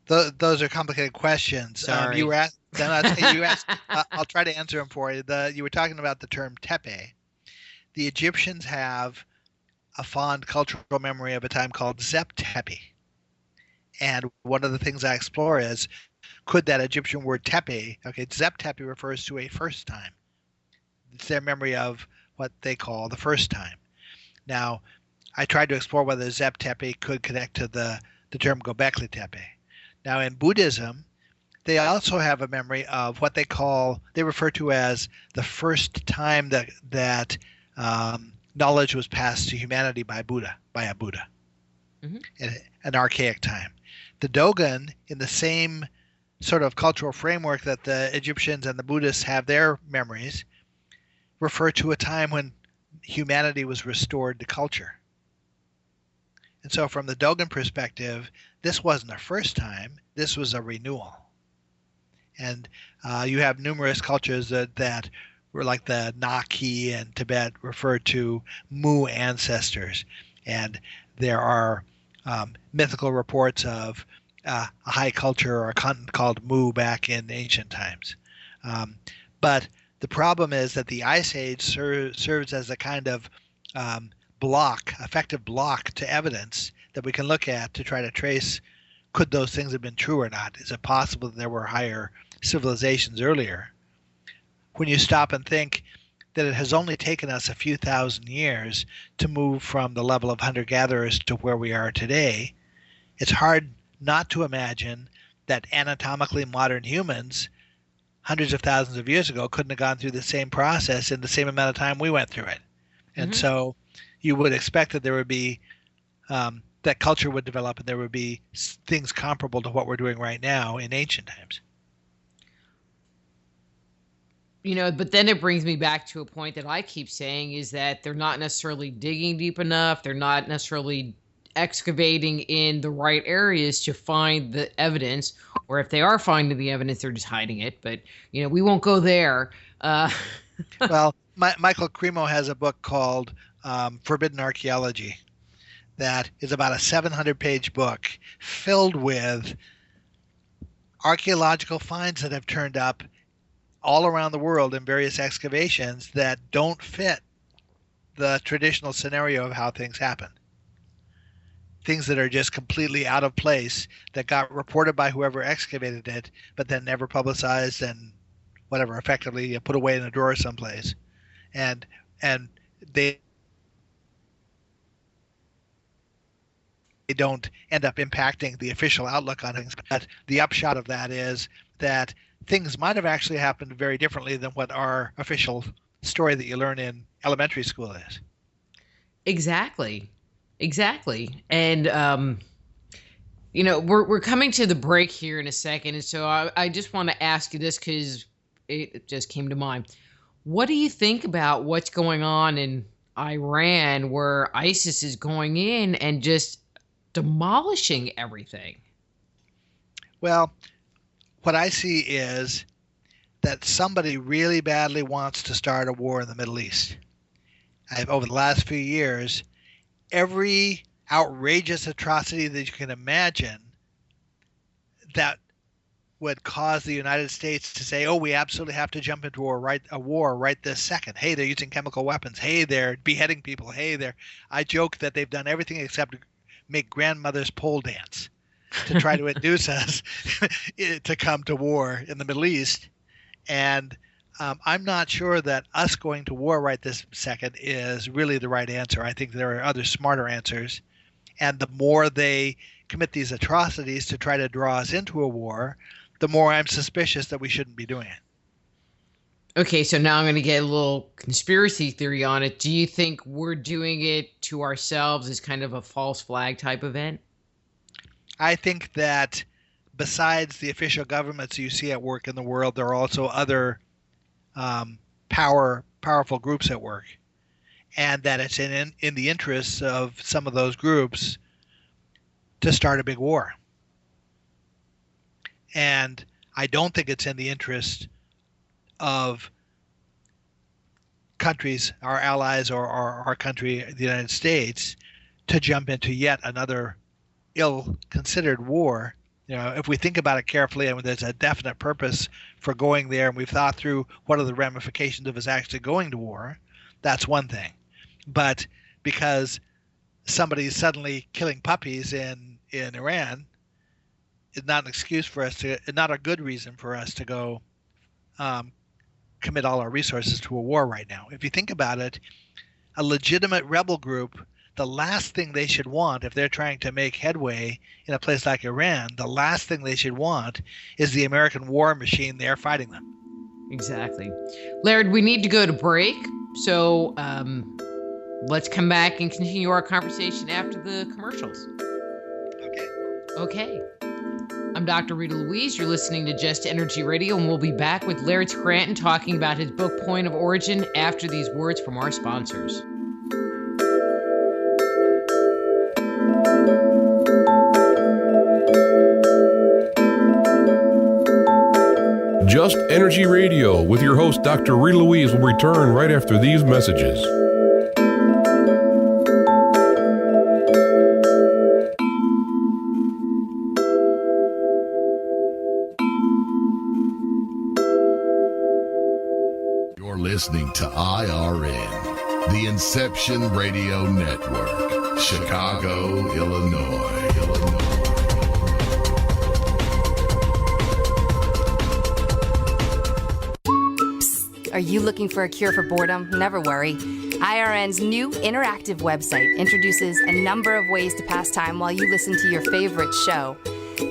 Those are complicated questions. Sorry. You were asked. I'll try to answer them for you. You were talking about the term tepe. The Egyptians have a fond cultural memory of a time called Zep Tepe. And one of the things I explore is, could that Egyptian word tepe, Zep Tepe refers to a first time. It's their memory of what they call the first time. Now, I tried to explore whether Zep Tepe could connect to the the term Gobekli Tepe. Now, in Buddhism, they also have a memory of what they refer to as the first time that knowledge was passed to humanity by a Buddha, Mm-hmm. in an archaic time. The Dogon, in the same sort of cultural framework that the Egyptians and the Buddhists have their memories, refer to a time when humanity was restored to culture. And so from the Dogon perspective, this wasn't a first time, this was a renewal. And you have numerous cultures that were like the Naki in Tibet refer to Mu ancestors. And there are mythical reports of a high culture or a continent called Mu back in ancient times. But the problem is that the Ice Age serves as a kind of effective block to evidence that we can look at to try to trace, could those things have been true or not? Is it possible that there were higher civilizations earlier? When you stop and think that it has only taken us a few thousand years to move from the level of hunter-gatherers to where we are today, it's hard not to imagine that anatomically modern humans hundreds of thousands of years ago couldn't have gone through the same process in the same amount of time we went through it. And so you would expect that there would be that culture would develop and there would be things comparable to what we're doing right now in ancient times. But then it brings me back to a point that I keep saying is that they're not necessarily digging deep enough. They're not necessarily excavating in the right areas to find the evidence, or if they are finding the evidence, they're just hiding it. But, we won't go there. Well, Michael Cremo has a book called Forbidden Archaeology that is about a 700-page book filled with archaeological finds that have turned up all around the world in various excavations that don't fit the traditional scenario of how things happen. Things that are just completely out of place that got reported by whoever excavated it, but then never publicized and whatever, effectively put away in a drawer someplace. And they don't end up impacting the official outlook on things. But the upshot of that is that things might have actually happened very differently than what our official story that you learn in elementary school is. Exactly. And, we're coming to the break here in a second. And so I just want to ask you this because it just came to mind. What do you think about what's going on in Iran where ISIS is going in and just demolishing everything? Well, what I see is that somebody really badly wants to start a war in the Middle East. Over the last few years, every outrageous atrocity that you can imagine that would cause the United States to say, oh, we absolutely have to jump into a war right this second. Hey, they're using chemical weapons. Hey, they're beheading people. Hey, I joke that they've done everything except make grandmothers pole dance to try to induce us to come to war in the Middle East. And I'm not sure that us going to war right this second is really the right answer. I think there are other smarter answers. And the more they commit these atrocities to try to draw us into a war, the more I'm suspicious that we shouldn't be doing it. Okay, so now I'm going to get a little conspiracy theory on it. Do you think we're doing it to ourselves as kind of a false flag type event? I think that besides the official governments you see at work in the world, there are also other powerful groups at work, and that it's in the interests of some of those groups to start a big war. And I don't think it's in the interest of countries, our allies, or our country, the United States, to jump into yet another ill-considered war. If we think about it carefully and there's a definite purpose for going there and we've thought through what are the ramifications of us actually going to war, that's one thing. But because somebody's suddenly killing puppies in Iran is not an excuse for us to, not a good reason for us to go commit all our resources to a war right now. If you think about it, a legitimate rebel group the last thing they should want if they're trying to make headway in a place like Iran, the last thing they should want is the American war machine there fighting them. Exactly. Laird, we need to go to break. So let's come back and continue our conversation after the commercials. Okay. I'm Dr. Rita Louise. You're listening to Just Energy Radio, and we'll be back with Laird Scranton talking about his book, Point of Origin, after these words from our sponsors. Just Energy Radio with your host, Dr. Rita Louise, will return right after these messages. You're listening to IRN, the Inception Radio Network, Chicago, Illinois. Are you looking for a cure for boredom? Never worry. IRN's new interactive website introduces a number of ways to pass time while you listen to your favorite show.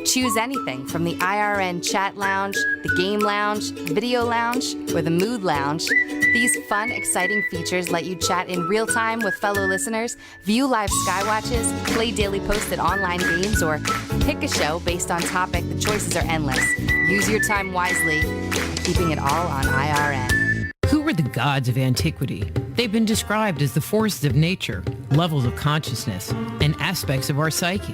Choose anything from the IRN chat lounge, the game lounge, video lounge, or the mood lounge. These fun, exciting features let you chat in real time with fellow listeners, view live skywatches, play daily posted online games, or pick a show based on topic. The choices are endless. Use your time wisely, keeping it all on IRN. Who were the gods of antiquity? They've been described as the forces of nature, levels of consciousness, and aspects of our psyche.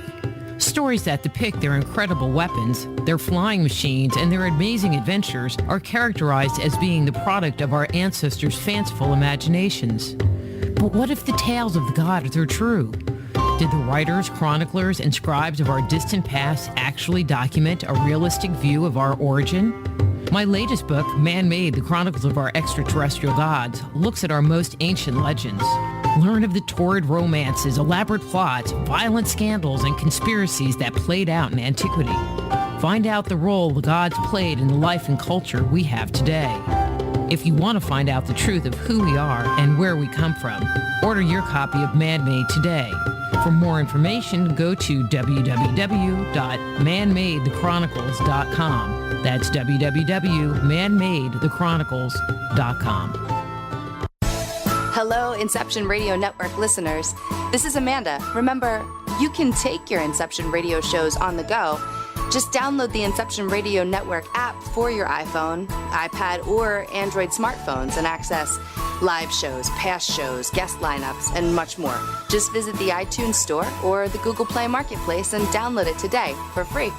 Stories that depict their incredible weapons, their flying machines, and their amazing adventures are characterized as being the product of our ancestors' fanciful imaginations. But what if the tales of the gods are true? Did the writers, chroniclers, and scribes of our distant past actually document a realistic view of our origin? My latest book, Man-Made, The Chronicles of Our Extraterrestrial Gods, looks at our most ancient legends. Learn of the torrid romances, elaborate plots, violent scandals, and conspiracies that played out in antiquity. Find out the role the gods played in the life and culture we have today. If you want to find out the truth of who we are and where we come from, order your copy of Man-Made today. For more information, go to www.manmadethechronicles.com. That's www.manmadethechronicles.com. Hello, Inception Radio Network listeners. This is Amanda. Remember, you can take your Inception Radio shows on the go. Just download the Inception Radio Network app for your iPhone, iPad, or Android smartphones and access live shows, past shows, guest lineups, and much more. Just visit the iTunes Store or the Google Play Marketplace and download it today for free.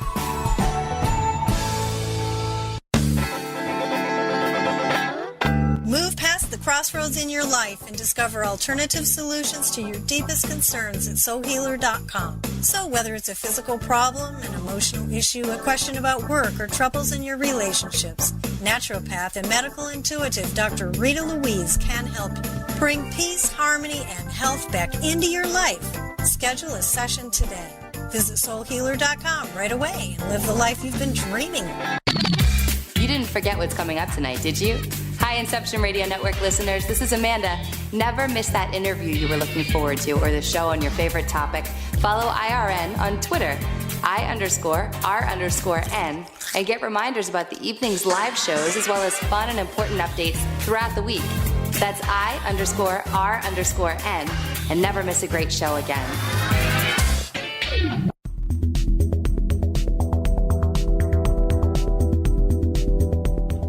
Move past the crossroads in your life and discover alternative solutions to your deepest concerns at soulhealer.com. So whether it's a physical problem, an emotional issue, a question about work, or troubles in your relationships, naturopath and medical intuitive Dr. Rita Louise can help you. Bring peace, harmony, and health back into your life. Schedule a session today. Visit soulhealer.com right away and live the life you've been dreaming of. You didn't forget what's coming up tonight, did you? Hi, Inception Radio Network listeners. This is Amanda. Never miss that interview you were looking forward to or the show on your favorite topic. Follow IRN on Twitter, I_R_N, and get reminders about the evening's live shows as well as fun and important updates throughout the week. That's I_R_N, and never miss a great show again.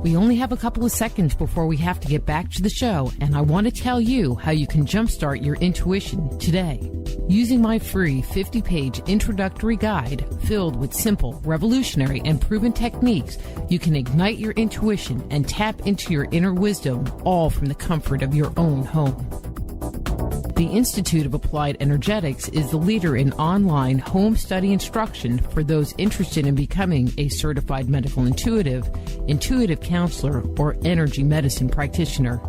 We only have a couple of seconds before we have to get back to the show, and I want to tell you how you can jumpstart your intuition today. Using my free 50-page introductory guide filled with simple, revolutionary, and proven techniques, you can ignite your intuition and tap into your inner wisdom, all from the comfort of your own home. The Institute of Applied Energetics is the leader in online home study instruction for those interested in becoming a certified medical intuitive, intuitive counselor, or energy medicine practitioner.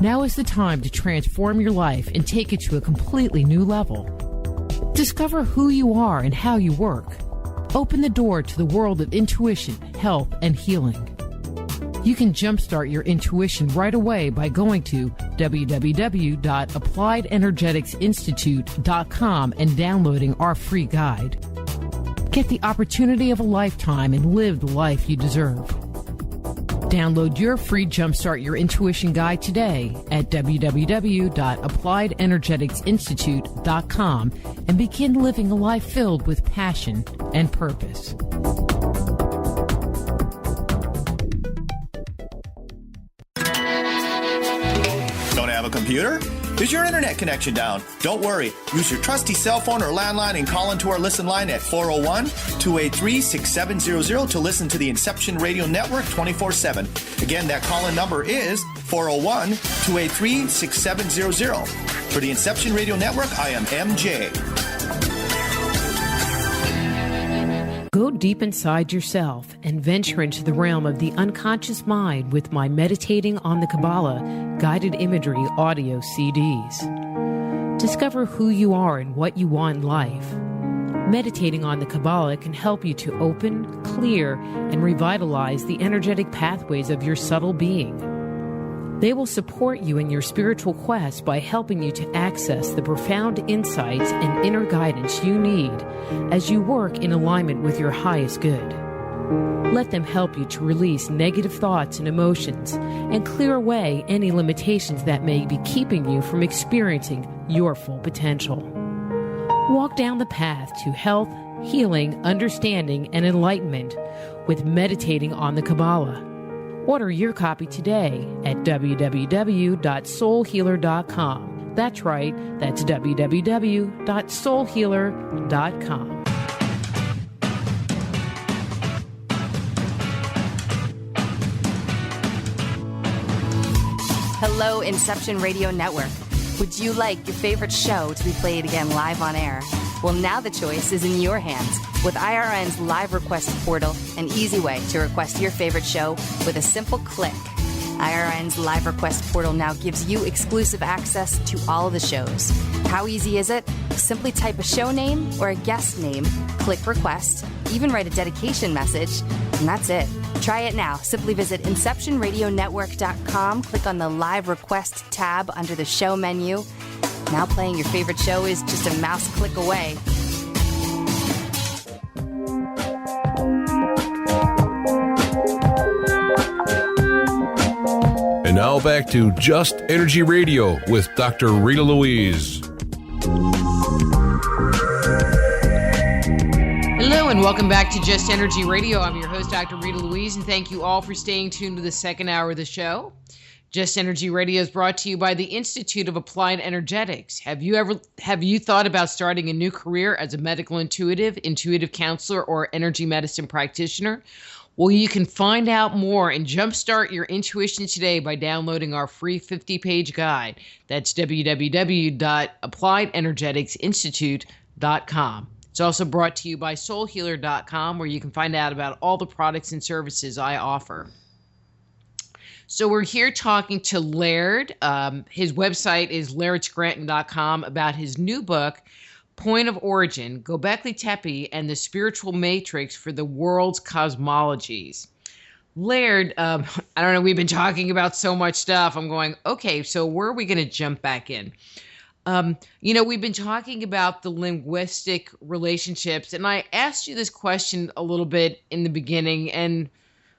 Now is the time to transform your life and take it to a completely new level. Discover who you are and how you work. Open the door to the world of intuition, health, and healing. You can jumpstart your intuition right away by going to www.appliedenergeticsinstitute.com and downloading our free guide. Get the opportunity of a lifetime and live the life you deserve. Download your free Jumpstart Your Intuition guide today at www.appliedenergeticsinstitute.com and begin living a life filled with passion and purpose. Don't have a computer? Is your internet connection down? Don't worry. Use your trusty cell phone or landline and call into our listen line at 401-283-6700 to listen to the Inception Radio Network 24/7. Again, that call-in number is 401-283-6700. For the Inception Radio Network, I am MJ. Go deep inside yourself and venture into the realm of the unconscious mind with my Meditating on the Kabbalah guided imagery audio CDs. Discover who you are and what you want in life. Meditating on the Kabbalah can help you to open, clear, and revitalize the energetic pathways of your subtle being. They will support you in your spiritual quest by helping you to access the profound insights and inner guidance you need as you work in alignment with your highest good. Let them help you to release negative thoughts and emotions and clear away any limitations that may be keeping you from experiencing your full potential. Walk down the path to health, healing, understanding, and enlightenment with Meditating on the Kabbalah. Order your copy today at www.soulhealer.com. That's right, that's www.soulhealer.com. Hello, Inception Radio Network. Would you like your favorite show to be played again live on air? Well, now the choice is in your hands with IRN's live request portal, an easy way to request your favorite show with a simple click. IRN's live request portal now gives you exclusive access to all the shows. How easy is it? Simply type a show name or a guest name, click request, even write a dedication message, and that's it. Try it now. Simply visit InceptionRadioNetwork.com, click on the live request tab under the show menu. Now playing your favorite show is just a mouse click away. And now back to Just Energy Radio with Dr. Rita Louise. Hello and welcome back to Just Energy Radio. I'm your host, Dr. Rita Louise, and thank you all for staying tuned to the second hour of the show. Just Energy Radio is brought to you by the Institute of Applied Energetics. Have you thought about starting a new career as a medical intuitive counselor, or energy medicine practitioner? Well, you can find out more and jumpstart your intuition today by downloading our free 50-page guide. That's www.appliedenergeticsinstitute.com. It's also brought to you by soulhealer.com, where you can find out about all the products and services I offer. So we're here talking to Laird. His website is lairdscranton.com, about his new book, Point of Origin, Gobekli Tepe and the Spiritual Matrix for the World's Cosmologies. Laird, I don't know, we've been talking about so much stuff. I'm going, okay, so where are we going to jump back in? We've been talking about the linguistic relationships, and I asked you this question a little bit in the beginning, and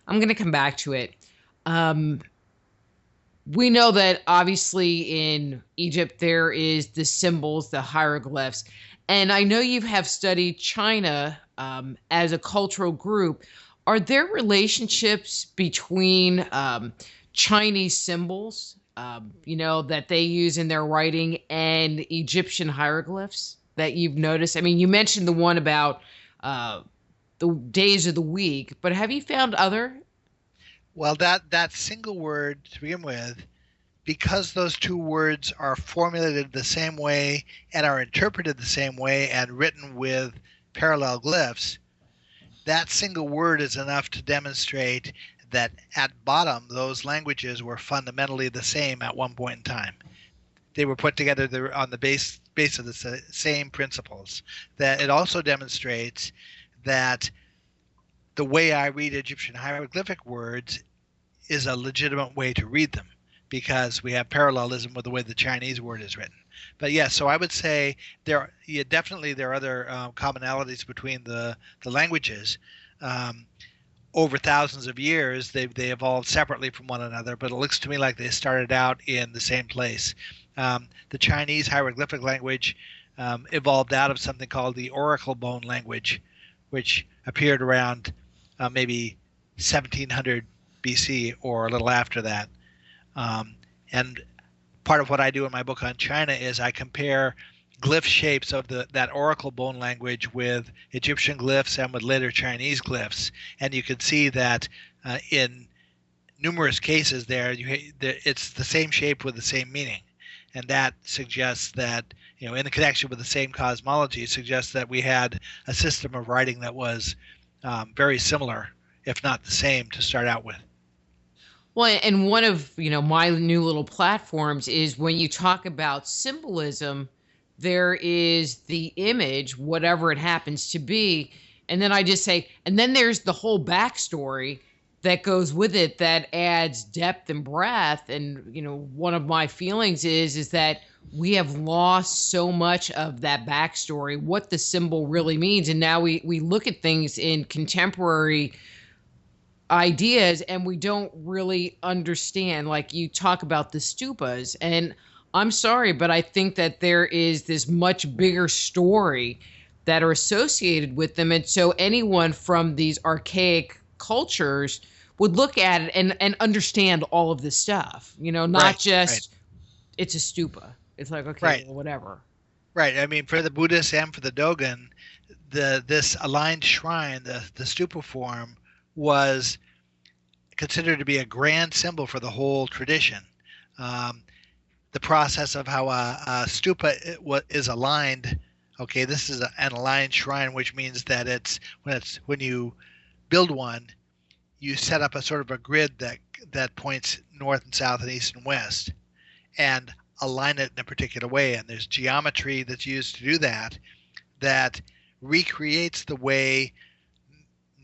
I'm going to come back to it. We know that obviously in Egypt there is the symbols, the hieroglyphs, and I know you have studied China as a cultural group. Are there relationships between Chinese symbols, that they use in their writing, and Egyptian hieroglyphs that you've noticed? I mean, you mentioned the one about the days of the week, but have you found other? Well, that single word to begin with, because those two words are formulated the same way and are interpreted the same way and written with parallel glyphs, that single word is enough to demonstrate that at bottom those languages were fundamentally the same at one point in time. They were put together on the base of the same principles. That it also demonstrates that the way I read Egyptian hieroglyphic words is a legitimate way to read them, because we have parallelism with the way the Chinese word is written. But yes, so I would say definitely there are other commonalities between the languages. Over thousands of years, they evolved separately from one another, but it looks to me like they started out in the same place. The Chinese hieroglyphic language evolved out of something called the oracle bone language, which appeared around maybe 1700 BC or a little after that. And part of what I do in my book on China is I compare glyph shapes of that oracle bone language with Egyptian glyphs and with later Chinese glyphs, and you can see that in numerous cases it's the same shape with the same meaning, and that suggests that, in the connection with the same cosmology, it suggests that we had a system of writing that was very similar, if not the same, to start out with. Well, and one of my new little platforms is when you talk about symbolism, there is the image, whatever it happens to be, and then I just say, and then there's the whole backstory that goes with it that adds depth and breadth. And one of my feelings is that we have lost so much of that backstory, what the symbol really means, and now we look at things in contemporary ideas and we don't really understand. Like you talk about the stupas, and I'm sorry, but I think that there is this much bigger story that are associated with them. And so anyone from these archaic cultures would look at it and understand all of this stuff, not just it's a stupa. It's like, okay, well, whatever. Right. I mean, for the Buddhists and for the Dogon, this aligned shrine, the stupa form, was considered to be a grand symbol for the whole tradition. The process of how a stupa is aligned. Okay, this is an aligned shrine, which means that when you build one, you set up a sort of a grid that points north and south and east and west, and align it in a particular way. And there's geometry that's used to do that recreates the way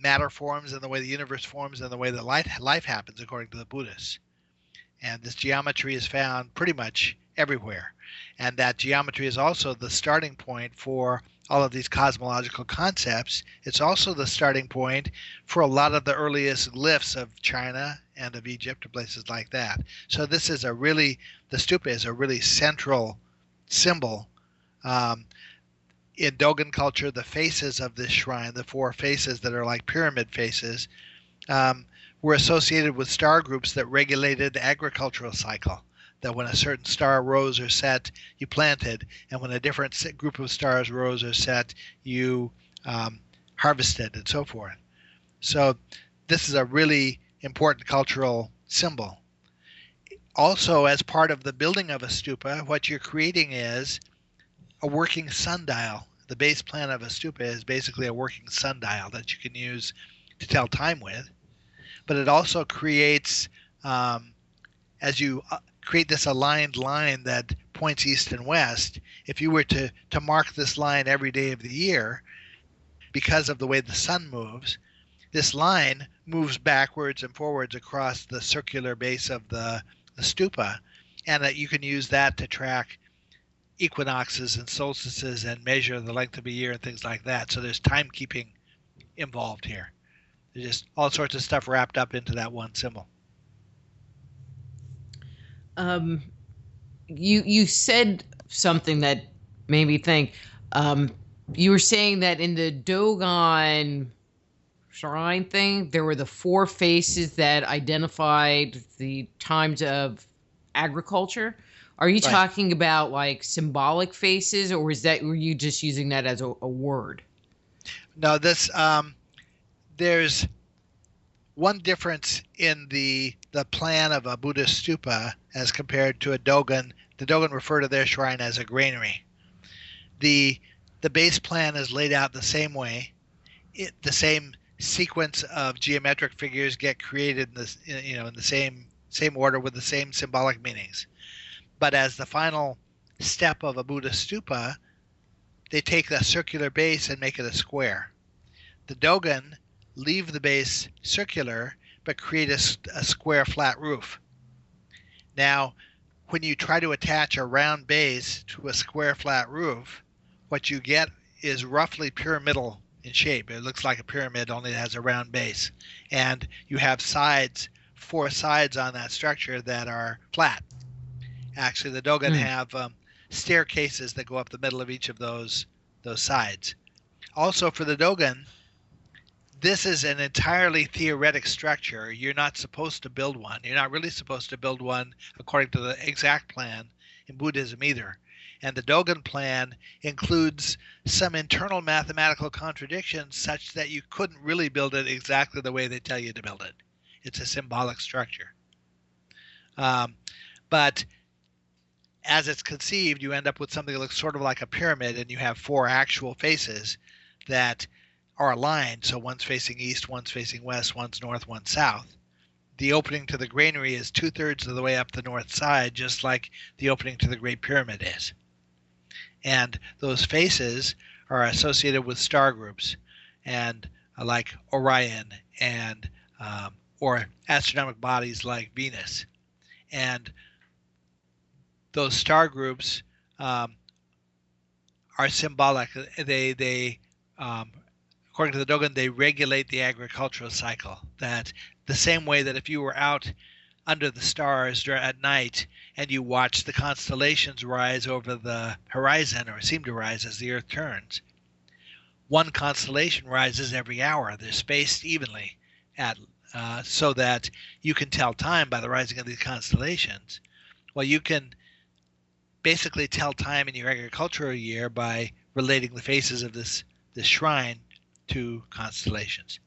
matter forms and the way the universe forms and the way that life happens, according to the Buddhists. And this geometry is found pretty much everywhere. And that geometry is also the starting point for all of these cosmological concepts. It's also the starting point for a lot of the earliest glyphs of China and of Egypt and places like that. So this is the stupa is a really central symbol. In Dogon culture, the faces of this shrine, the four faces that are like pyramid faces, were associated with star groups that regulated the agricultural cycle. That when a certain star rose or set, you planted, and when a different group of stars rose or set, you harvested, and so forth. So this is a really important cultural symbol. Also, as part of the building of a stupa, what you're creating is a working sundial. The base plan of a stupa is basically a working sundial that you can use to tell time with. But it also creates, as you create this aligned line that points east and west, if you were to mark this line every day of the year, because of the way the sun moves, this line moves backwards and forwards across the circular base of the stupa, and that you can use that to track equinoxes and solstices and measure the length of a year and things like that. So there's timekeeping involved here. There's just all sorts of stuff wrapped up into that one symbol. You said something that made me think. You were saying that in the Dogon shrine thing, there were the four faces that identified the times of agriculture. Are you talking about like symbolic faces, or were you just using that as a word? No, there's one difference in the plan of a Buddhist stupa as compared to a Dogon. The Dogon refer to their shrine as a granary. The base plan is laid out the same way. The same sequence of geometric figures get created in the same order with the same symbolic meanings. But as the final step of a Buddhist stupa, they take the circular base and make it a square. The Dogon leave the base circular, but create a square flat roof. Now, when you try to attach a round base to a square flat roof, what you get is roughly pyramidal in shape. It looks like a pyramid, only it has a round base. And you have sides, 4 sides on that structure that are flat. Actually, the Dogon have staircases that go up the middle of each of those sides. Also, for the Dogon, this is an entirely theoretic structure. You're not supposed to build one. You're not really supposed to build one according to the exact plan in Buddhism either. And the Dogon plan includes some internal mathematical contradictions such that you couldn't really build it exactly the way they tell you to build it. It's a symbolic structure. But as it's conceived, you end up with something that looks sort of like a pyramid, and you have 4 actual faces that are aligned. So one's facing east, one's facing west, one's north, one's south. The opening to the granary is 2/3 of the way up the north side, just like the opening to the Great Pyramid is. And those faces are associated with star groups, and like Orion, and or astronomical bodies like Venus. And those star groups are symbolic. They according to the Dogon, they regulate the agricultural cycle. That the same way that if you were out under the stars at night and you watch the constellations rise over the horizon, or seem to rise as the Earth turns, one constellation rises every hour. They're spaced evenly so that you can tell time by the rising of these constellations. Well, you can basically tell time in your agricultural year by relating the faces of this shrine to constellations.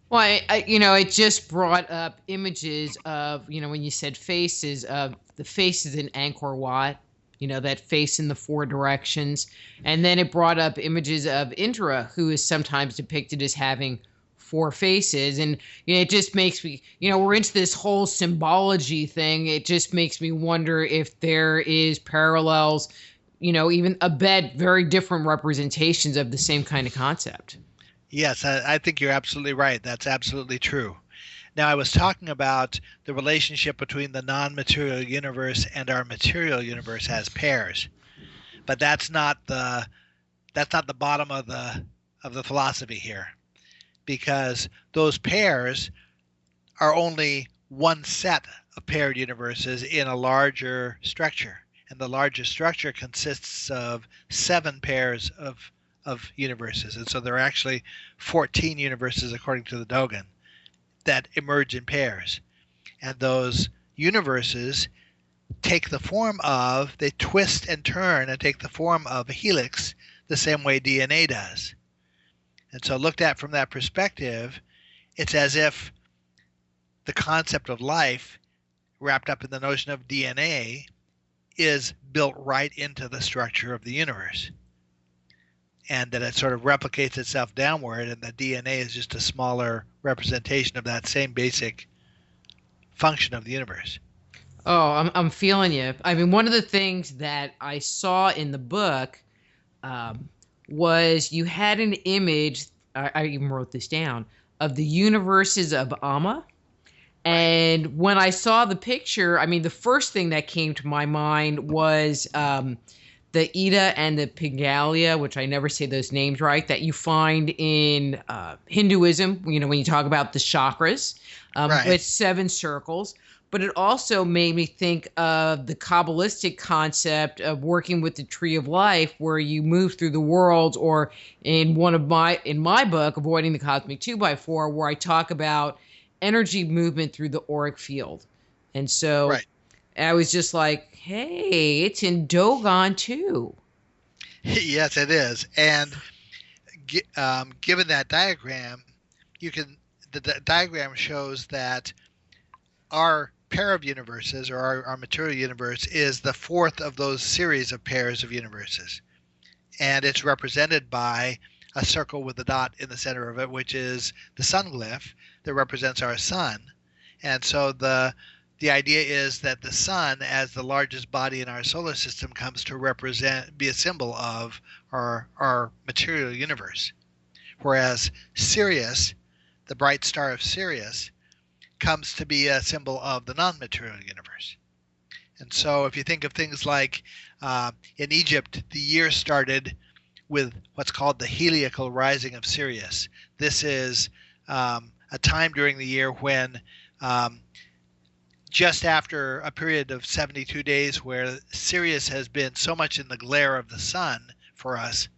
Well, it just brought up images of, when you said faces, of the faces in Angkor Wat, that face in the 4 directions. And then it brought up images of Indra, who is sometimes depicted as having 4 faces. And it just makes me, we're into this whole symbology thing. It just makes me wonder if there is parallels, even very different representations of the same kind of concept. Yes, I think you're absolutely right. That's absolutely true. Now, I was talking about the relationship between the non-material universe and our material universe as pairs, but that's not the bottom of the philosophy here, because those pairs are only one set of paired universes in a larger structure, and the larger structure consists of 7 pairs of universes. And so there are actually 14 universes, according to the Dogon, that emerge in pairs. And those universes take the form of, they twist and turn and take the form of a helix the same way DNA does. And so looked at from that perspective, it's as if the concept of life wrapped up in the notion of DNA is built right into the structure of the universe. And that it sort of replicates itself downward, and the DNA is just a smaller representation of that same basic function of the universe. Oh, I'm feeling you. I mean, one of the things that I saw in the book was you had an image, I even wrote this down, of the universes of Amma. And when I saw the picture, I mean, the first thing that came to my mind was the Ida and the Pingalia, which I never say those names right, that you find in Hinduism, when you talk about the chakras, with 7 circles. But it also made me think of the Kabbalistic concept of working with the tree of life, where you move through the worlds, or in my book, Avoiding the Cosmic 2x4, where I talk about energy movement through the auric field. And so I was just like, hey, it's in Dogon too. Yes, it is. And given that diagram, the diagram shows that our pair of universes, or our material universe, is the 4th of those series of pairs of universes. And it's represented by a circle with a dot in the center of it, which is the sun glyph that represents our sun. And so the idea is that the sun, as the largest body in our solar system, comes to be a symbol of our material universe. Whereas Sirius, the bright star of Sirius, comes to be a symbol of the non-material universe. And so if you think of things like in Egypt, the year started with what's called the heliacal rising of Sirius. This is a time during the year when just after a period of 72 days where Sirius has been so much in the glare of the sun for us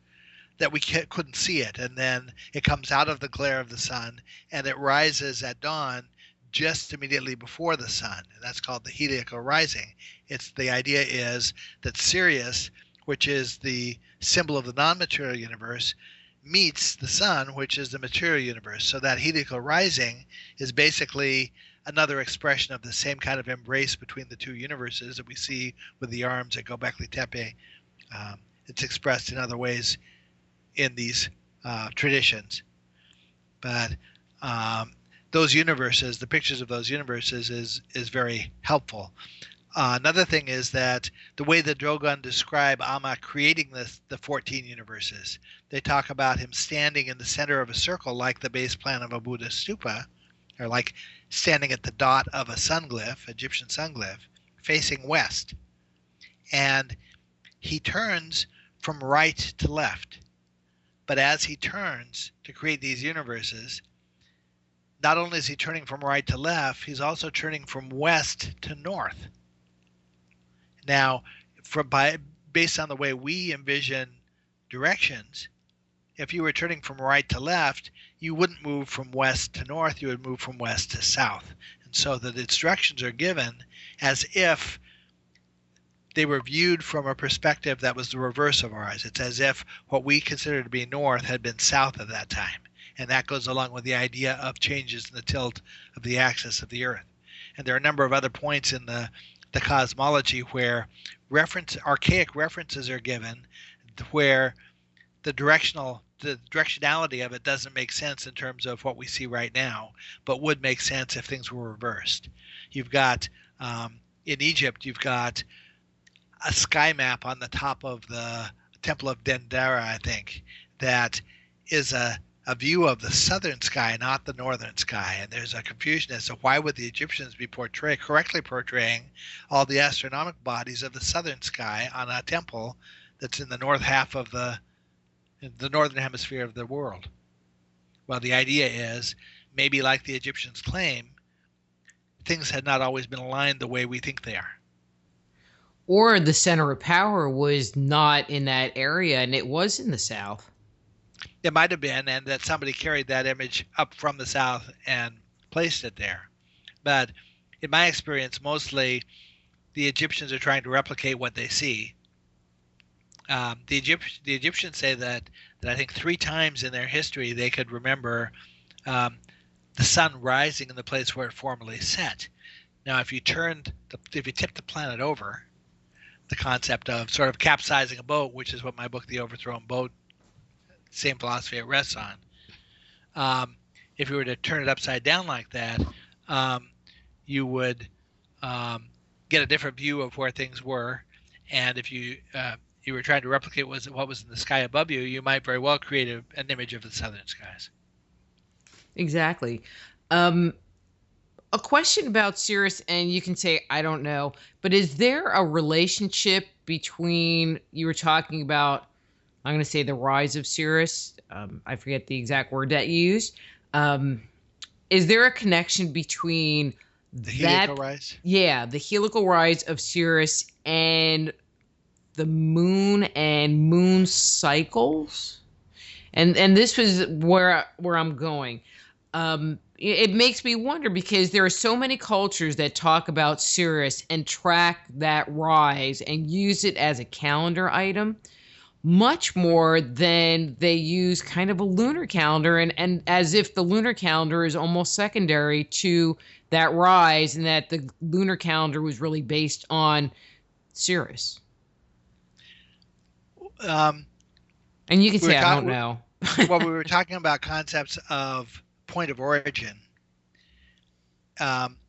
that we couldn't see it. And then it comes out of the glare of the sun and it rises at dawn just immediately before the sun. And that's called the heliacal rising. The idea is that Sirius, which is the symbol of the non-material universe, meets the sun, which is the material universe. So that heliacal rising is basically another expression of the same kind of embrace between the two universes that we see with the arms at Gobekli Tepe. It's expressed in other ways in these traditions. But those universes, the pictures of those universes is very helpful. Another thing is that the way the Dogon describe Amma creating the 14 universes, they talk about him standing in the center of a circle like the base plan of a Buddhist stupa, or like standing at the dot of a sun glyph, Egyptian sun glyph, facing west. And he turns from right to left. But as he turns to create these universes, not only is he turning from right to left, he's also turning from west to north. Now, based on the way we envision directions, if you were turning from right to left, you wouldn't move from west to north, you would move from west to south. And so the instructions are given as if they were viewed from a perspective that was the reverse of ours. It's as if what we consider to be north had been south at that time. And that goes along with the idea of changes in the tilt of the axis of the Earth. And there are a number of other points in the cosmology where archaic references are given where the directionality of it doesn't make sense in terms of what we see right now, but would make sense if things were reversed. You've got, in Egypt, you've got a sky map on the top of the Temple of Dendera, I think, that is a view of the southern sky, not the northern sky. And there's a confusion as to why would the Egyptians be correctly portraying all the astronomical bodies of the southern sky on a temple that's in the north half of the northern hemisphere of the world. Well, the idea is, maybe like the Egyptians claim, things had not always been aligned the way we think they are. Or the center of power was not in that area and it was in the south. It might have been, and that somebody carried that image up from the south and placed it there. But in my experience, mostly the Egyptians are trying to replicate what they see. The Egyptians say that I think 3 times in their history they could remember the sun rising in the place where it formerly set. Now, if you tipped the planet over, the concept of sort of capsizing a boat, which is what my book, The Overthrown Boat, same philosophy it rests on. If you were to turn it upside down like that, you would get a different view of where things were. And if you were trying to replicate what was in the sky above you, you might very well create an image of the southern skies. Exactly. A question about Sirius, and you can say, I don't know, but is there a relationship between, you were talking about, I'm going to say the rise of Sirius. I forget the exact word that you used. Is there a connection between the heliacal rise? Yeah, the heliacal rise of Sirius and the moon and moon cycles? And this was where I'm going. It makes me wonder because there are so many cultures that talk about Sirius and track that rise and use it as a calendar item, much more than they use kind of a lunar calendar, and as if the lunar calendar is almost secondary to that rise and that the lunar calendar was really based on Sirius. And you can say, I don't know. Well, we were talking about concepts of point of origin.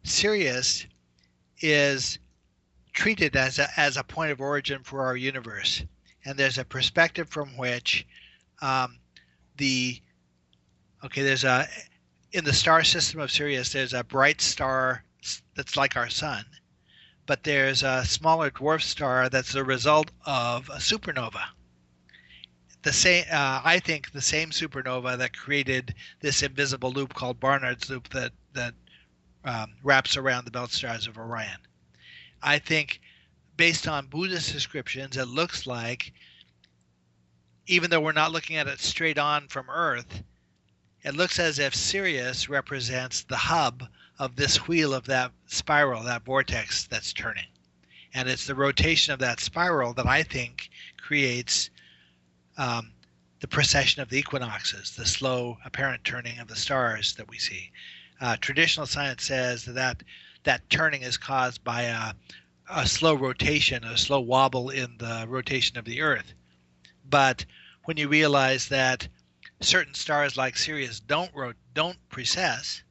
Sirius is treated as a point of origin for our universe. And there's a perspective from which there's in the star system of Sirius, there's a bright star that's like our sun, but there's a smaller dwarf star that's the result of a supernova. I think the same supernova that created this invisible loop called Barnard's loop that wraps around the belt stars of Orion. I think, based on Buddhist descriptions, it looks like, even though we're not looking at it straight on from Earth, it looks as if Sirius represents the hub of this wheel of that spiral, that vortex that's turning. And it's the rotation of that spiral that I think creates the precession of the equinoxes, the slow apparent turning of the stars that we see. Traditional science says that turning is caused by a slow rotation, a slow wobble in the rotation of the Earth. But when you realize that certain stars like Sirius don't precess,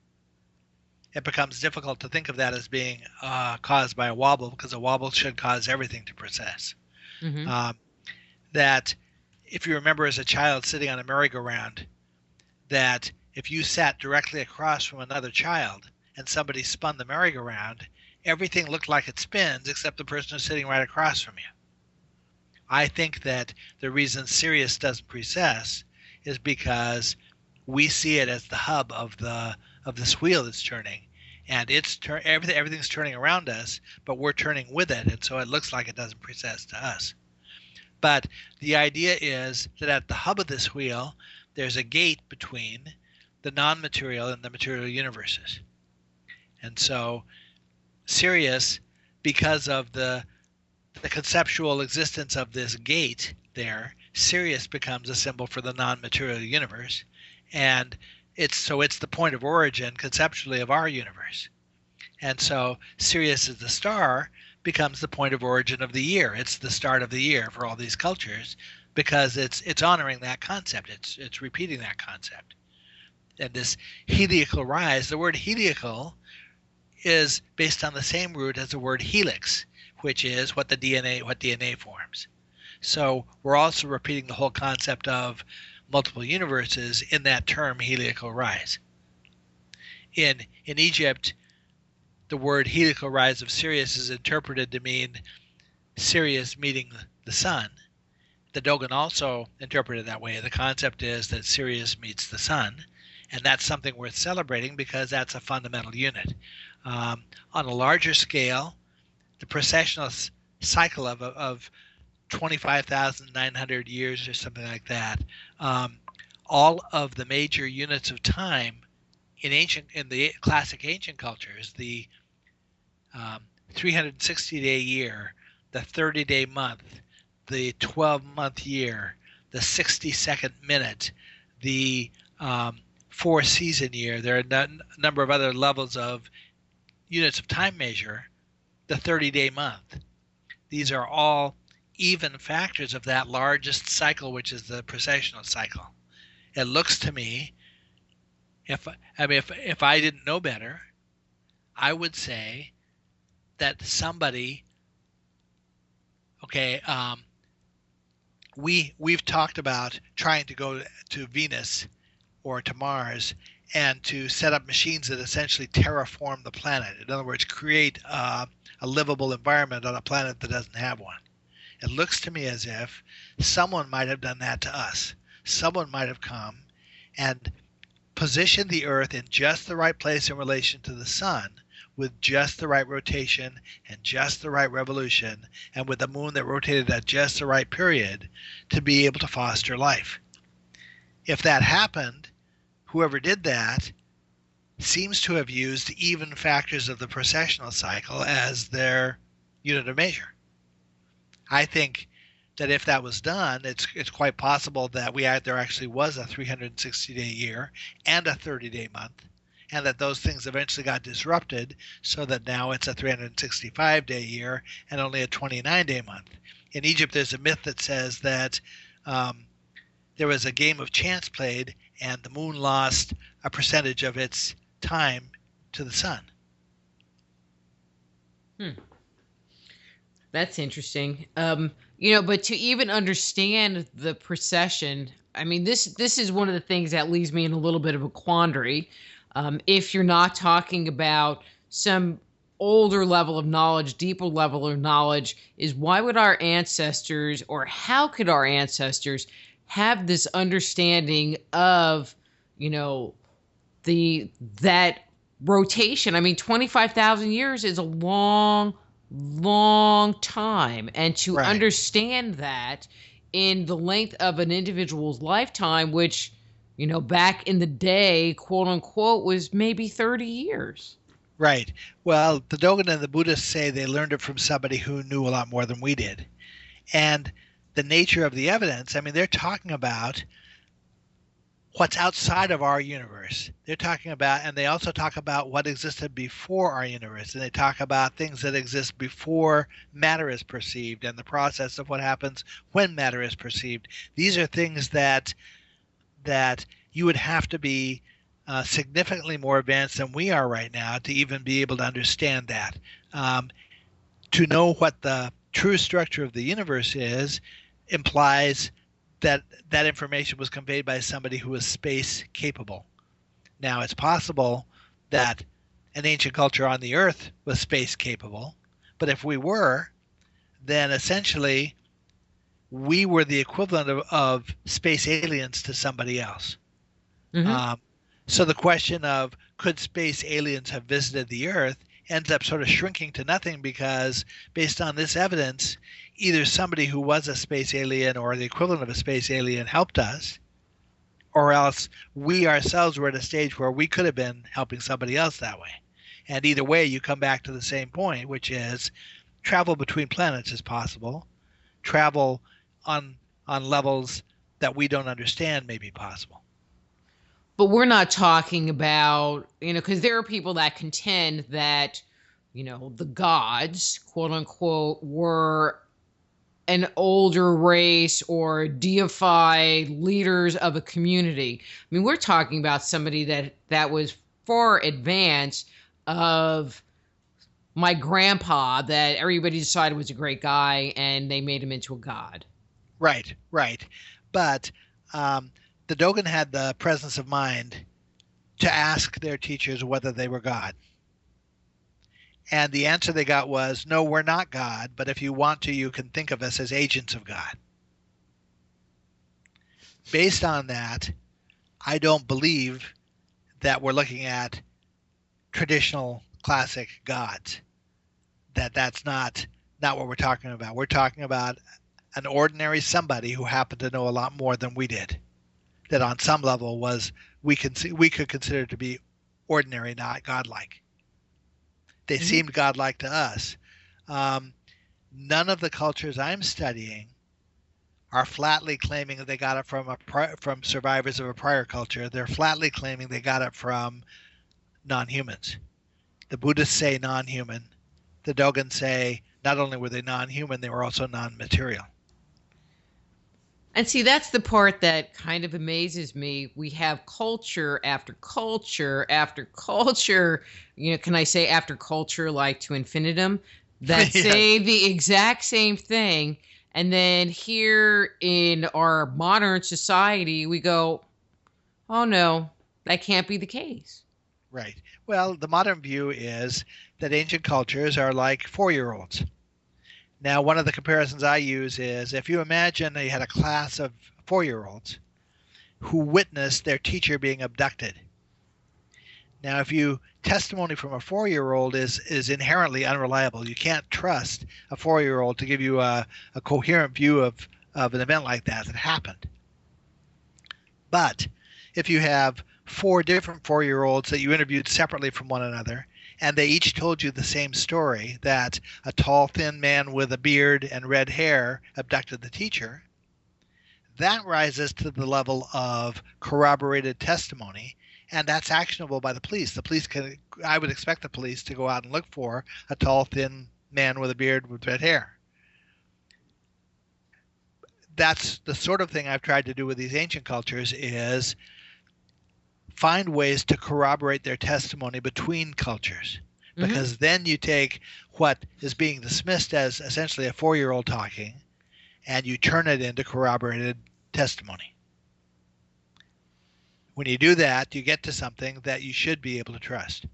it becomes difficult to think of that as being caused by a wobble, because a wobble should cause everything to precess. Mm-hmm. That if you remember as a child sitting on a merry-go-round, that if you sat directly across from another child and somebody spun the merry-go-round, everything looked like it spins except the person who's sitting right across from you. I think that the reason Sirius doesn't precess is because we see it as the hub of this wheel that's turning, and everything's turning around us, but we're turning with it, and so it looks like it doesn't precess to us. But the idea is that at the hub of this wheel, there's a gate between the non-material and the material universes. And so Sirius, because of the conceptual existence of this gate there, Sirius becomes a symbol for the non-material universe. And it's the point of origin conceptually of our universe. And so Sirius as the star becomes the point of origin of the year. It's the start of the year for all these cultures because it's honoring that concept. It's repeating that concept. And this heliacal rise, the word heliacal is based on the same root as the word helix, which is what DNA forms. So we're also repeating the whole concept of multiple universes in that term heliacal rise. In Egypt, the word heliacal rise of Sirius is interpreted to mean Sirius meeting the sun. The Dogon also interpreted that way. The concept is that Sirius meets the sun, and that's something worth celebrating because that's a fundamental unit. On a larger scale, the precessional cycle of 25,900 years or something like that, all of the major units of time in the classic ancient cultures, the 360-day year, the 30-day month, the 12-month year, the 60-second minute, the 4-season year. There are a number of other levels of units of time measure, the 30-day month. These are all even factors of that largest cycle, which is the precessional cycle. It looks to me, if I didn't know better, I would say that somebody, we've talked about trying to go to Venus or to Mars and to set up machines that essentially terraform the planet. In other words, create a livable environment on a planet that doesn't have one. It looks to me as if someone might have done that to us. Someone might have come and positioned the Earth in just the right place in relation to the sun, with just the right rotation and just the right revolution, and with the moon that rotated at just the right period to be able to foster life. If that happened, whoever did that seems to have used even factors of the precessional cycle as their unit of measure. I think that if that was done, it's quite possible that there actually was a 360-day year and a 30-day month, and that those things eventually got disrupted so that now it's a 365-day year and only a 29-day month. In Egypt, there's a myth that says that there was a game of chance played and the moon lost a percentage of its time to the sun. That's interesting. But to even understand the precession, I mean, this is one of the things that leaves me in a little bit of a quandary. If you're not talking about some older level of knowledge, deeper level of knowledge, is why would our ancestors, or how could our ancestors have this understanding of, that rotation? I mean, 25,000 years is a long, long time. And to understand that in the length of an individual's lifetime, which, back in the day, quote unquote, was maybe 30 years. Right. Well, the Dogon and the Buddhists say they learned it from somebody who knew a lot more than we did. And the nature of the evidence, I mean, they're talking about what's outside of our universe. They're talking about, and they also talk about what existed before our universe. And they talk about things that exist before matter is perceived and the process of what happens when matter is perceived. These are things that you would have to be significantly more advanced than we are right now to even be able to understand that. To know what the true structure of the universe is implies that information was conveyed by somebody who was space capable. Now, it's possible that an ancient culture on the Earth was space capable, but if we were, then essentially we were the equivalent of space aliens to somebody else. Mm-hmm. So the question of could space aliens have visited the Earth ends up sort of shrinking to nothing, because based on this evidence, either somebody who was a space alien or the equivalent of a space alien helped us, or else we ourselves were at a stage where we could have been helping somebody else that way. And either way, you come back to the same point, which is travel between planets is possible. Travel on levels that we don't understand may be possible. But we're not talking about, because there are people that contend that, the gods, quote unquote, were an older race or deified leaders of a community. I mean, we're talking about somebody that was far advanced of my grandpa, that everybody decided was a great guy and they made him into a god. Right. But the Dogon had the presence of mind to ask their teachers whether they were God. And the answer they got was, no, we're not God, but if you want to, you can think of us as agents of God. Based on that, I don't believe that we're looking at traditional classic gods. That's not what we're talking about. We're talking about an ordinary somebody who happened to know a lot more than we did, that on some level we could consider to be ordinary, not godlike. They seemed godlike to us. None of the cultures I'm studying are flatly claiming that they got it from survivors of a prior culture. They're flatly claiming they got it from non-humans. The Buddhists say non-human. The Dogon say not only were they non-human, they were also non-material. And see, that's the part that kind of amazes me. We have culture after culture after culture, can I say after culture like to infinitum, that say the exact same thing. And then here in our modern society, we go, oh no, that can't be the case. Right. Well, the modern view is that ancient cultures are like 4-year-olds. Now, one of the comparisons I use is if you imagine you had a class of 4-year-olds who witnessed their teacher being abducted. Now, if testimony from a 4-year-old is inherently unreliable. You can't trust a 4-year-old to give you a coherent view of an event like that happened. But if you have 4 different 4-year-olds that you interviewed separately from one another, and they each told you the same story, that a tall, thin man with a beard and red hair abducted the teacher, that rises to the level of corroborated testimony, and that's actionable by the police. I would expect the police to go out and look for a tall, thin man with a beard with red hair. That's the sort of thing I've tried to do with these ancient cultures, is find ways to corroborate their testimony between cultures, because then you take what is being dismissed as essentially a 4-year-old talking and you turn it into corroborated testimony. When you do that, you get to something that you should be able to trust.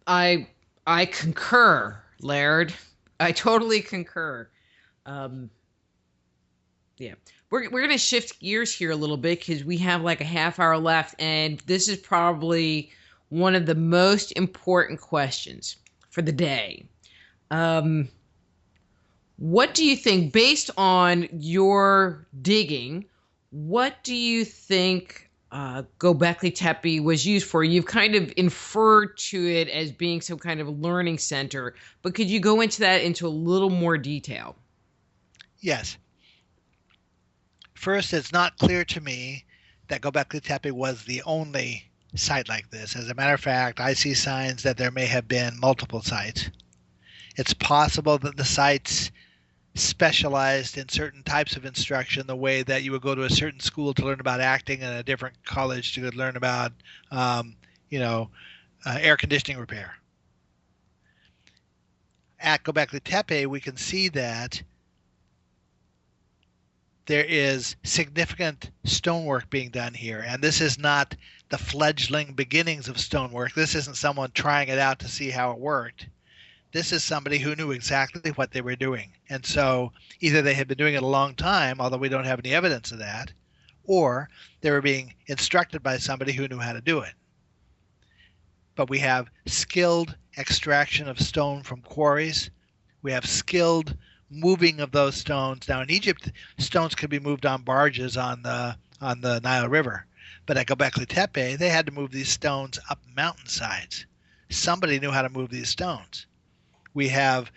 I concur, Laird. I totally concur. Yeah. We're going to shift gears here a little bit because we have like a half hour left, and this is probably one of the most important questions for the day. What do you think, based on your digging, what do you think Gobekli Tepe was used for? You've kind of inferred to it as being some kind of learning center, but could you go into that into a little more detail? Yes. First, it's not clear to me that Gobekli Tepe was the only site like this. As a matter of fact, I see signs that there may have been multiple sites. It's possible that the sites specialized in certain types of instruction, the way that you would go to a certain school to learn about acting and a different college to learn about, air conditioning repair. At Gobekli Tepe, we can see that there is significant stonework being done here. And this is not the fledgling beginnings of stonework. This isn't someone trying it out to see how it worked. This is somebody who knew exactly what they were doing. And so either they had been doing it a long time, although we don't have any evidence of that, or they were being instructed by somebody who knew how to do it. But we have skilled extraction of stone from quarries. We have skilled moving of those stones. Now in Egypt, stones could be moved on barges on the Nile River. But at Gobekli Tepe, they had to move these stones up mountainsides. Somebody knew how to move these stones. We have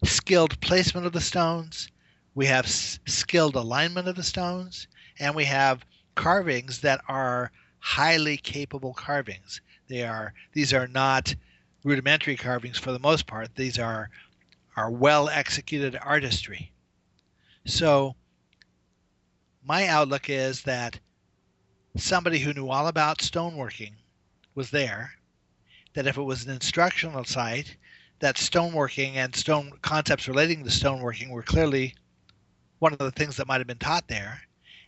skilled placement of the stones. We have skilled alignment of the stones. And we have carvings that are highly capable carvings. These are not rudimentary carvings for the most part. These are well-executed artistry. So my outlook is that somebody who knew all about stoneworking was there, that if it was an instructional site, that stoneworking and stone concepts relating to stoneworking were clearly one of the things that might have been taught there.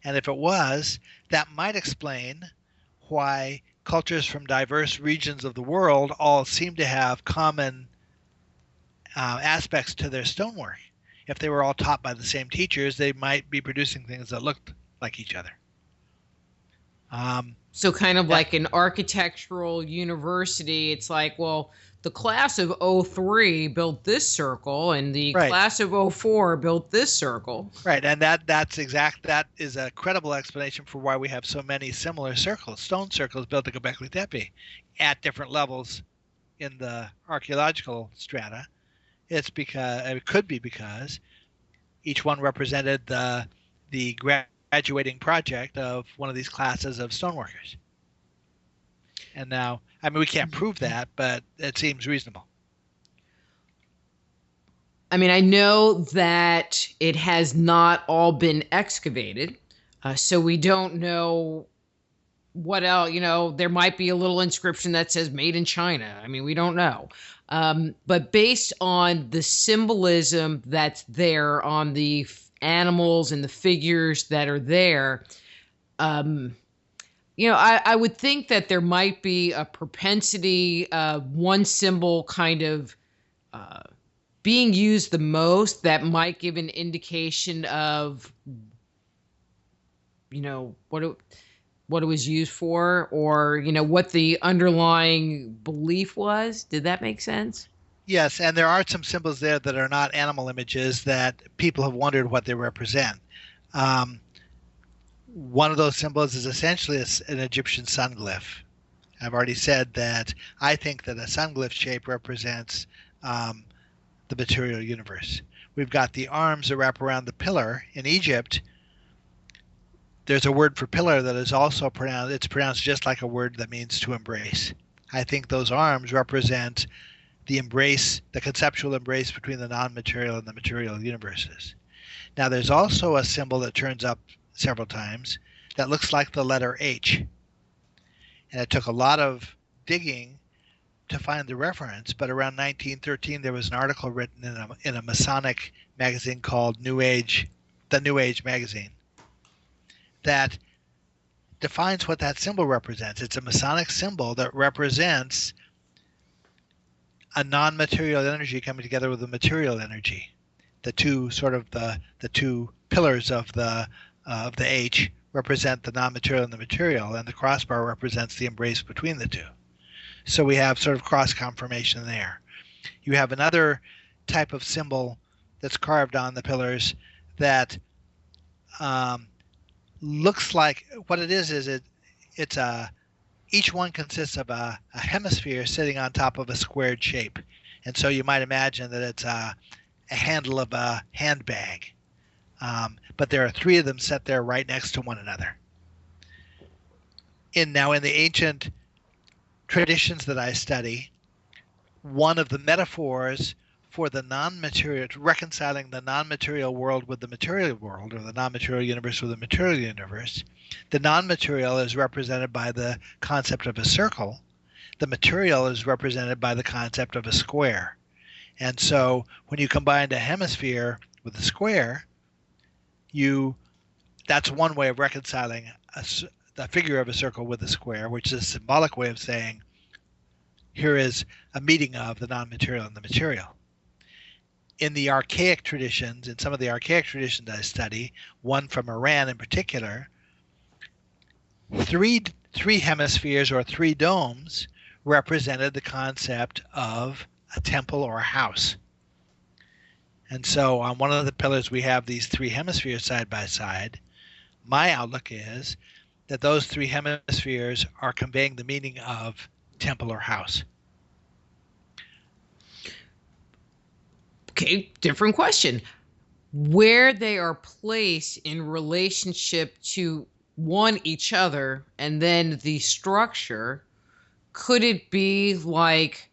And if it was, that might explain why cultures from diverse regions of the world all seem to have common aspects to their stonework. If they were all taught by the same teachers, they might be producing things that looked like each other. So kind of like an architectural university, it's like, well, the class of 03 built this circle and the class of 04 built this circle. Right, and that is a credible explanation for why we have so many similar circles, stone circles built at Gobekli Tepe at different levels in the archaeological strata. It could be because each one represented the graduating project of one of these classes of stoneworkers. And now, we can't prove that, but it seems reasonable. I know that it has not all been excavated, so we don't know what else. There might be a little inscription that says "Made in China." We don't know. But based on the symbolism that's there on the animals and the figures that are there, I would think that there might be a propensity, one symbol kind of being used the most that might give an indication of, what it was used for, or, what the underlying belief was. Did that make sense? Yes, and there are some symbols there that are not animal images that people have wondered what they represent. One of those symbols is essentially an Egyptian sun glyph. I've already said that I think that a sun glyph shape represents the material universe. We've got the arms that wrap around the pillar. In Egypt, there's a word for pillar that is also pronounced just like a word that means to embrace. I think those arms represent the embrace, the conceptual embrace between the non-material and the material universes. Now, there's also a symbol that turns up several times that looks like the letter H. And it took a lot of digging to find the reference, but around 1913 there was an article written in a Masonic magazine called the New Age magazine, that defines what that symbol represents. It's a Masonic symbol that represents a non-material energy coming together with a material energy. The two the two pillars of the H represent the non-material and the material, and the crossbar represents the embrace between the two. So we have sort of cross confirmation there. You have another type of symbol that's carved on the pillars that looks like what it is it's each one consists of a hemisphere sitting on top of a squared shape. And so you might imagine that it's a handle of a handbag. But there are three of them set there right next to one another. Now in the ancient traditions that I study, one of the metaphors for the non-material, reconciling the non-material world with the material world, or the non-material universe with the material universe, the non-material is represented by the concept of a circle. The material is represented by the concept of a square. And so when you combine a hemisphere with a square, that's one way of reconciling the figure of a circle with a square, which is a symbolic way of saying here is a meeting of the non-material and the material. In the archaic traditions, in some of the archaic traditions I study, one from Iran in particular, three hemispheres or three domes represented the concept of a temple or a house. And so on one of the pillars we have these three hemispheres side by side. My outlook is that those three hemispheres are conveying the meaning of temple or house. Okay, different question. Where they are placed in relationship to each other, and then the structure, could it be like,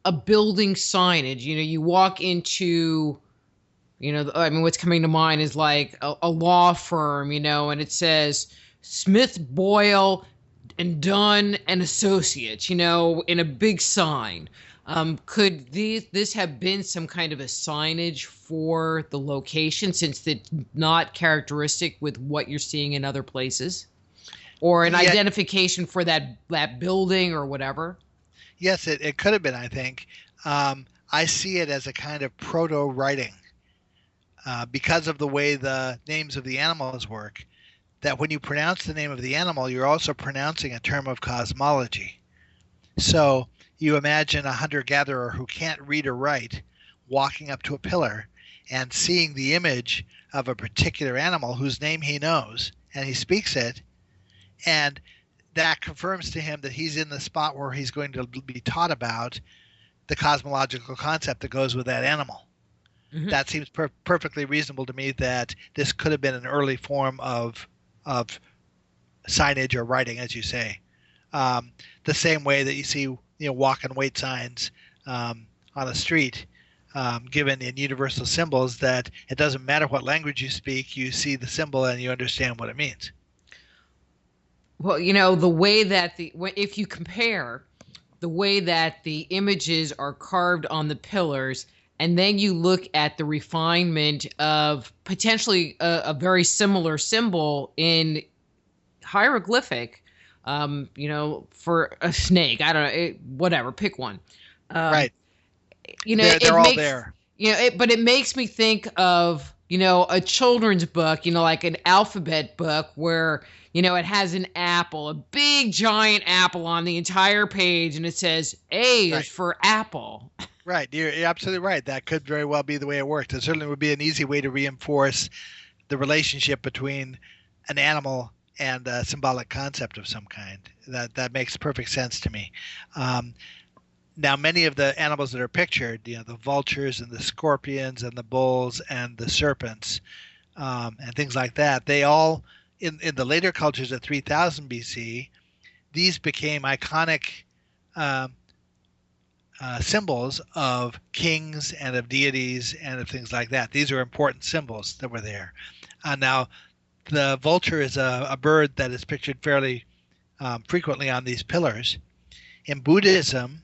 a building signage? You walk into, what's coming to mind is like a law firm, and it says Smith, Boyle, and Dunn and Associates, in a big sign. Could this have been some kind of a signage for the location, since it's not characteristic with what you're seeing in other places? Or an identification for that building or whatever? Yes, it could have been, I think. I see it as a kind of proto-writing because of the way the names of the animals work, that when you pronounce the name of the animal, you're also pronouncing a term of cosmology. So you imagine a hunter-gatherer who can't read or write walking up to a pillar and seeing the image of a particular animal whose name he knows, and he speaks it, and that confirms to him that he's in the spot where he's going to be taught about the cosmological concept that goes with that animal. Mm-hmm. That seems perfectly reasonable to me, that this could have been an early form of signage or writing, as you say. The same way that you see walk and wait signs on the street, given in universal symbols, that it doesn't matter what language you speak, you see the symbol and you understand what it means. Well, the way that if you compare the way that the images are carved on the pillars, and then you look at the refinement of potentially a very similar symbol in hieroglyphic, for a snake, I don't know, whatever, pick one. Right. They're all there. But it makes me think of, a children's book, like an alphabet book where, it has an apple, a big giant apple on the entire page, and it says A is for apple. Right. You're absolutely right. That could very well be the way it worked. It certainly would be an easy way to reinforce the relationship between an animal and a symbolic concept of some kind. That makes perfect sense to me. Now, many of the animals that are pictured, the vultures and the scorpions and the bulls and the serpents and things like that, they all, in the later cultures at 3000 BC, these became iconic symbols of kings and of deities and of things like that. These are important symbols that were there. Now, the vulture is a bird that is pictured fairly frequently on these pillars. In Buddhism,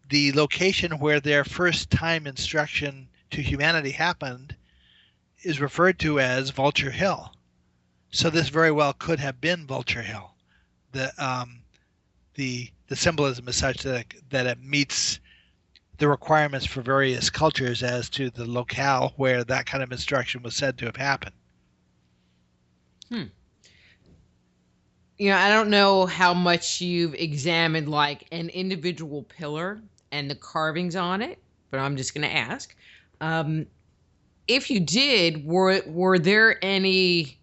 the location where their first time instruction to humanity happened is referred to as Vulture Hill. So this very well could have been Vulture Hill. The symbolism is such that it meets the requirements for various cultures as to the locale where that kind of instruction was said to have happened. I don't know how much you've examined like an individual pillar and the carvings on it, but I'm just going to ask. If you did, were there any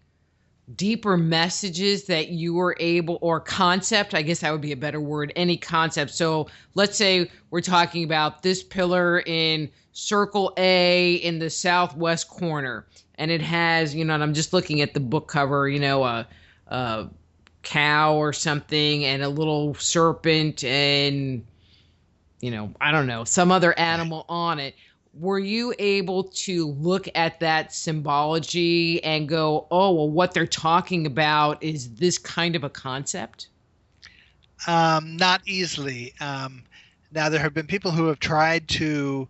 deeper messages that you were able, or concept, I guess that would be a better word, any concept? So let's say we're talking about this pillar in circle A in the southwest corner, and it has, and I'm just looking at the book cover, a cow or something and a little serpent and, I don't know, some other animal on it. Were you able to look at that symbology and go, oh, well, what they're talking about is this kind of a concept? Not easily. Now, there have been people who have tried to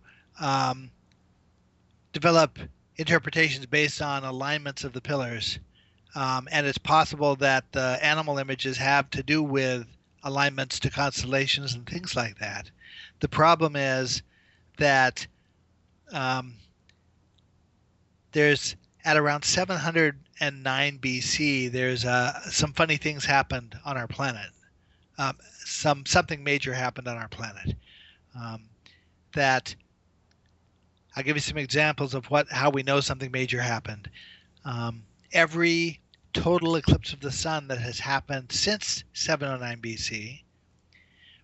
develop interpretations based on alignments of the pillars. And it's possible that the animal images have to do with alignments to constellations and things like that. The problem is that there's at around 709 BC, there's some funny things happened on our planet. Something major happened on our planet. That I'll give you some examples of how we know something major happened. Every total eclipse of the sun that has happened since 709 BC,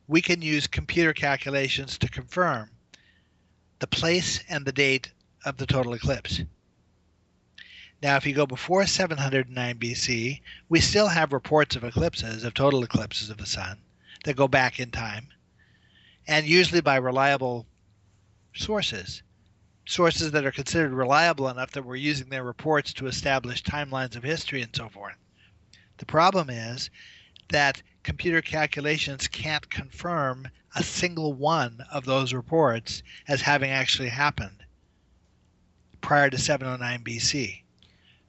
we can use computer calculations to confirm the place and the date of the total eclipse. Now, if you go before 709 BC, we still have reports of eclipses, of total eclipses of the sun, that go back in time, and usually by reliable sources that are considered reliable enough that we're using their reports to establish timelines of history and so forth. The problem is that computer calculations can't confirm a single one of those reports as having actually happened prior to 709 BC.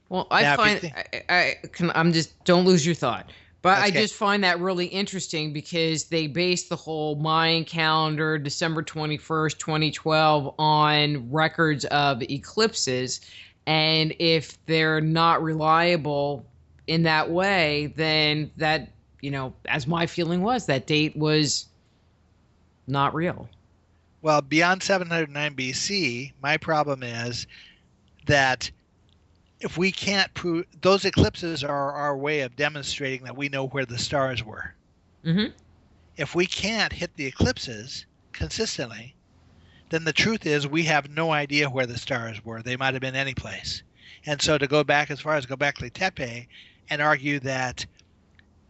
Well, I'm just, don't lose your thought. But I just find that really interesting because they base the whole Mayan calendar, December 21st, 2012, on records of eclipses. And if they're not reliable in that way, then that, as my feeling was, that date was not real. Well, beyond 709 BC, my problem is that if we can't prove, those eclipses are our way of demonstrating that we know where the stars were. Mm-hmm. If we can't hit the eclipses consistently, then the truth is we have no idea where the stars were. They might have been any place. And so to go back as far as Gobekli Tepe and argue that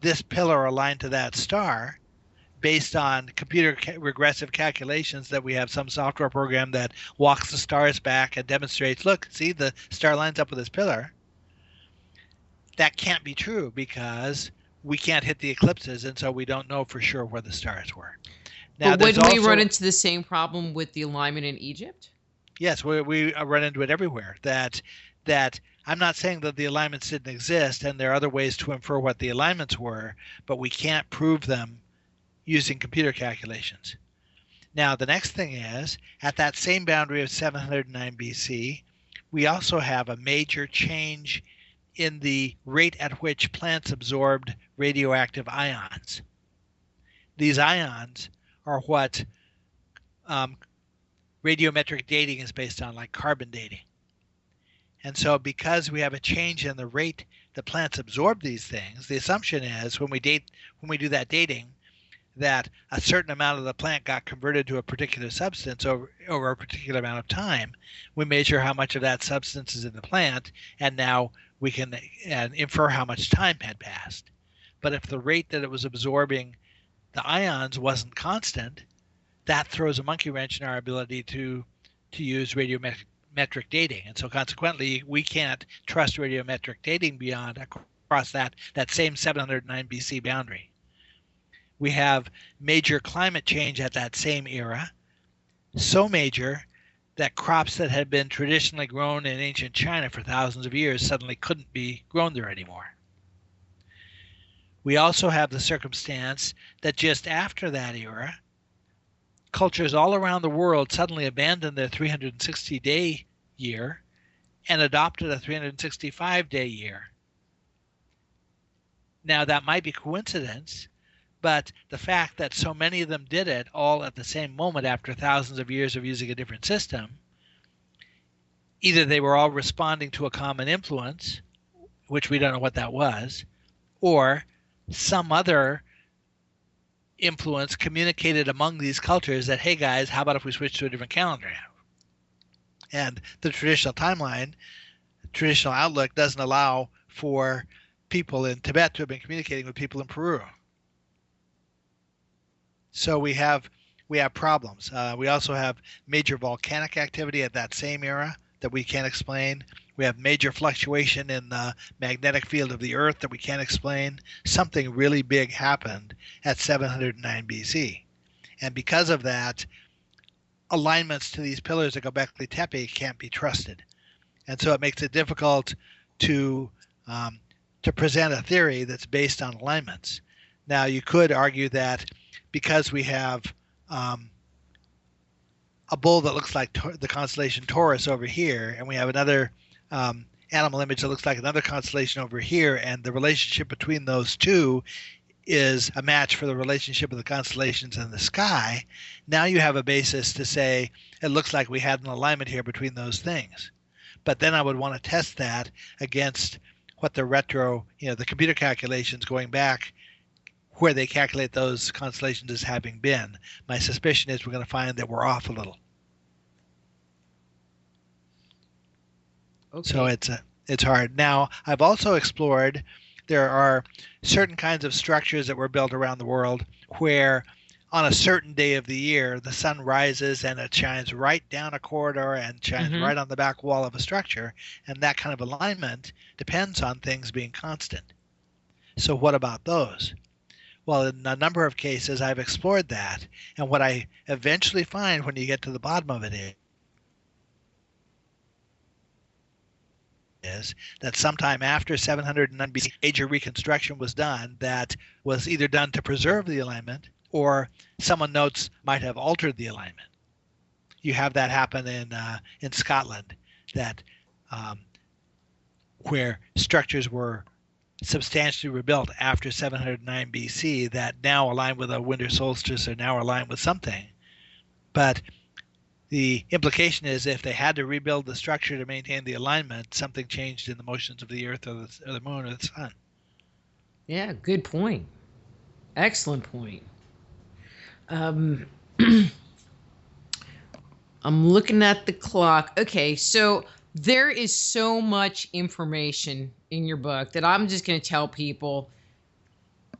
this pillar aligned to that star based on computer regressive calculations, that we have some software program that walks the stars back and demonstrates, look, see, the star lines up with this pillar. That can't be true because we can't hit the eclipses, and so we don't know for sure where the stars were. Now, but wouldn't we run into the same problem with the alignment in Egypt? Yes, we run into it everywhere. That I'm not saying that the alignments didn't exist, and there are other ways to infer what the alignments were, but we can't prove them using computer calculations. Now, the next thing is, at that same boundary of 709 BC, we also have a major change in the rate at which plants absorbed radioactive ions. These ions are what radiometric dating is based on, like carbon dating. And so because we have a change in the rate that plants absorb these things, the assumption is when we do that dating, that a certain amount of the plant got converted to a particular substance over a particular amount of time. We measure how much of that substance is in the plant, and now we can infer how much time had passed. But if the rate that it was absorbing the ions wasn't constant, that throws a monkey wrench in our ability to use radiometric dating. And so consequently, we can't trust radiometric dating beyond across that same 709 BC boundary. We have major climate change at that same era, so major that crops that had been traditionally grown in ancient China for thousands of years suddenly couldn't be grown there anymore. We also have the circumstance that just after that era, cultures all around the world suddenly abandoned their 360-day year and adopted a 365-day year. Now, that might be coincidence, but the fact that so many of them did it all at the same moment after thousands of years of using a different system, either they were all responding to a common influence, which we don't know what that was, or some other influence communicated among these cultures that, hey guys, how about if we switch to a different calendar now? And the traditional timeline, traditional outlook doesn't allow for people in Tibet to have been communicating with people in Peru. So we have problems. We also have major volcanic activity at that same era that we can't explain. We have major fluctuation in the magnetic field of the Earth that we can't explain. Something really big happened at 709 BC. And because of that, alignments to these pillars at Gobekli Tepe can't be trusted. And so it makes it difficult to present a theory that's based on alignments. Now, you could argue that because we have a bull that looks like the constellation Taurus over here, and we have another animal image that looks like another constellation over here, and the relationship between those two is a match for the relationship of the constellations in the sky, now you have a basis to say it looks like we had an alignment here between those things. But then I would want to test that against what the the computer calculations going back where they calculate those constellations as having been. My suspicion is we're going to find that we're off a little. Okay. So it's hard. Now, I've also explored there are certain kinds of structures that were built around the world where on a certain day of the year, the sun rises and it shines right down a corridor and shines right on the back wall of a structure. And that kind of alignment depends on things being constant. So what about those? Well, in a number of cases, I've explored that. And what I eventually find when you get to the bottom of it is that sometime after 709 BC, major reconstruction was done that was either done to preserve the alignment or someone notes might have altered the alignment. You have that happen in Scotland, that where structures were substantially rebuilt after 709 BC that now align with a winter solstice or now align with something. But the implication is if they had to rebuild the structure to maintain the alignment, something changed in the motions of the Earth or the Moon or the Sun. Yeah, good point. Excellent point. I'm looking at the clock. Okay, so there is so much information in your book that I'm just going to tell people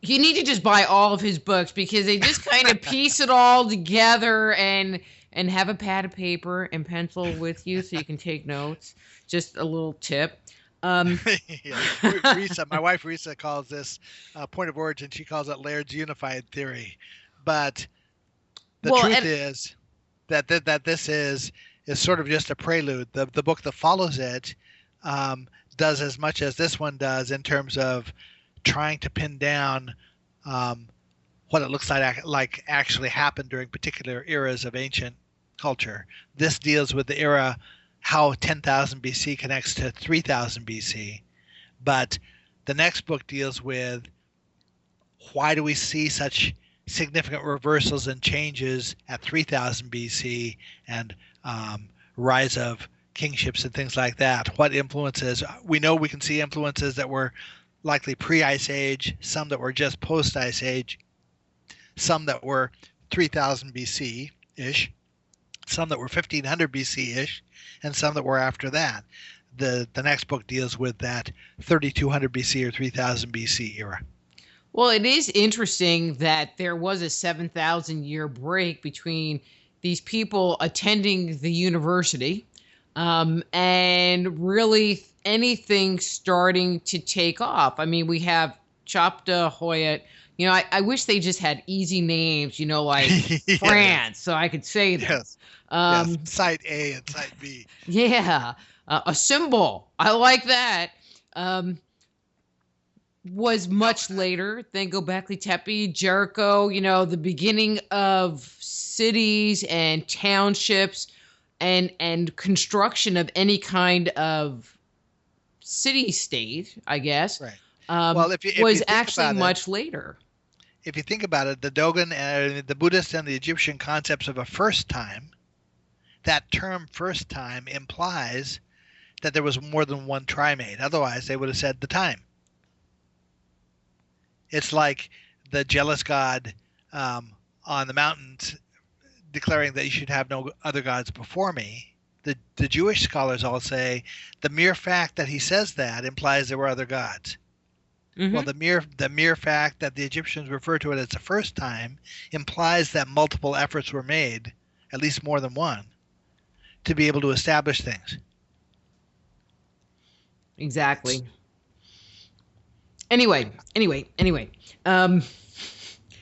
you need to just buy all of his books because they just kind of piece it all together and have a pad of paper and pencil with you so you can take notes. Just a little tip. Rita, my wife Rita calls this point of origin. She calls it Laird's unified theory. But the truth is that this is sort of just a prelude. The book that follows it does as much as this one does in terms of trying to pin down what it looks like actually happened during particular eras of ancient culture. This deals with the era, how 10,000 BC connects to 3,000 BC. But the next book deals with why do we see such significant reversals and changes at 3000 BC and rise of kingships and things like that. What influences? We know we can see influences that were likely pre-Ice Age, some that were just post-Ice Age, some that were 3000 BC-ish, some that were 1500 BC-ish, and some that were after that. The next book deals with that 3200 BC or 3000 BC era. Well, it is interesting that there was a 7,000-year break between these people attending the university and really anything starting to take off. I mean, we have Chapta Hoyat I wish they just had easy names, like Yes. France, so I could say them. Yes. Site A and Site B. Yeah, a symbol. I like that. Was much later than Gobekli Tepe, Jericho, the beginning of cities and townships and construction of any kind of city-state, I guess, Right. Well, if you was think actually about it, much later. If you think about it, the Dogon and the Buddhist and the Egyptian concepts of a first time, that term first time implies that there was more than one trimade. Otherwise, they would have said the time. It's like the jealous God on the mountains declaring that you should have no other gods before me. The Jewish scholars all say the mere fact that he says that implies there were other gods. Mm-hmm. Well, the mere fact that the Egyptians refer to it as the first time implies that multiple efforts were made, at least more than one, to be able to establish things. Exactly. Anyway.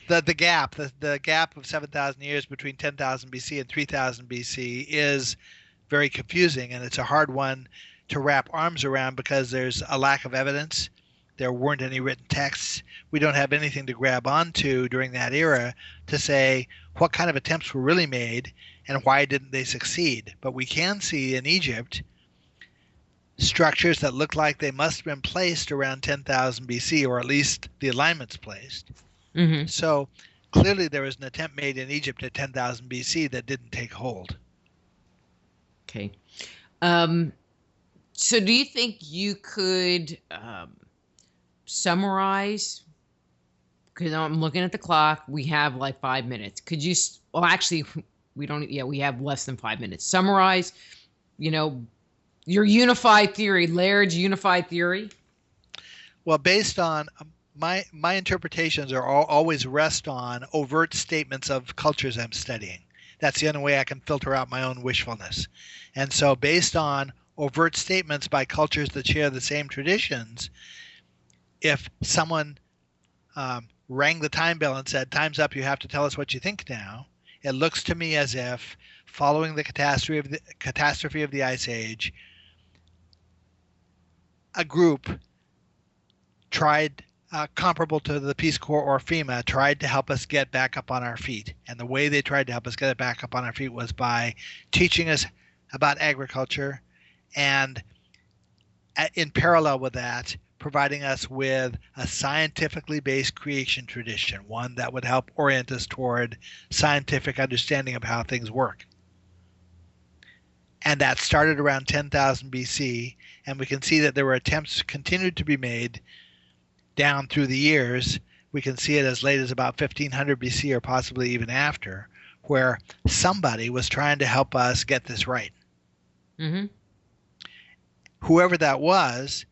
The gap of 7,000 years between 10,000 BC and 3,000 BC is very confusing, and it's a hard one to wrap arms around because there's a lack of evidence. There weren't any written texts. We don't have anything to grab onto during that era to say what kind of attempts were really made and why didn't they succeed. But we can see in Egypt structures that look like they must have been placed around 10,000 BC, or at least the alignments placed. Mm-hmm. So clearly there was an attempt made in Egypt at 10,000 BC that didn't take hold. Okay. So do you think you could summarize? Because I'm looking at the clock. We have like 5 minutes. Could you? Well, actually, we don't. Yeah, we have less than 5 minutes. Summarize, your unified theory, Laird's unified theory. Well, based on my interpretations are always rest on overt statements of cultures I'm studying. That's the only way I can filter out my own wishfulness. And so based on overt statements by cultures that share the same traditions, if someone rang the time bell and said, time's up, you have to tell us what you think now, it looks to me as if following the catastrophe of the Ice Age, a group tried, comparable to the Peace Corps or FEMA, tried to help us get back up on our feet. And the way they tried to help us get back up on our feet was by teaching us about agriculture and, in parallel with that, providing us with a scientifically based creation tradition, one that would help orient us toward scientific understanding of how things work. And that started around 10,000 BC, and we can see that there were attempts continued to be made down through the years. We can see it as late as about 1500 BC or possibly even after, where somebody was trying to help us get this right. Mm-hmm. Whoever that was,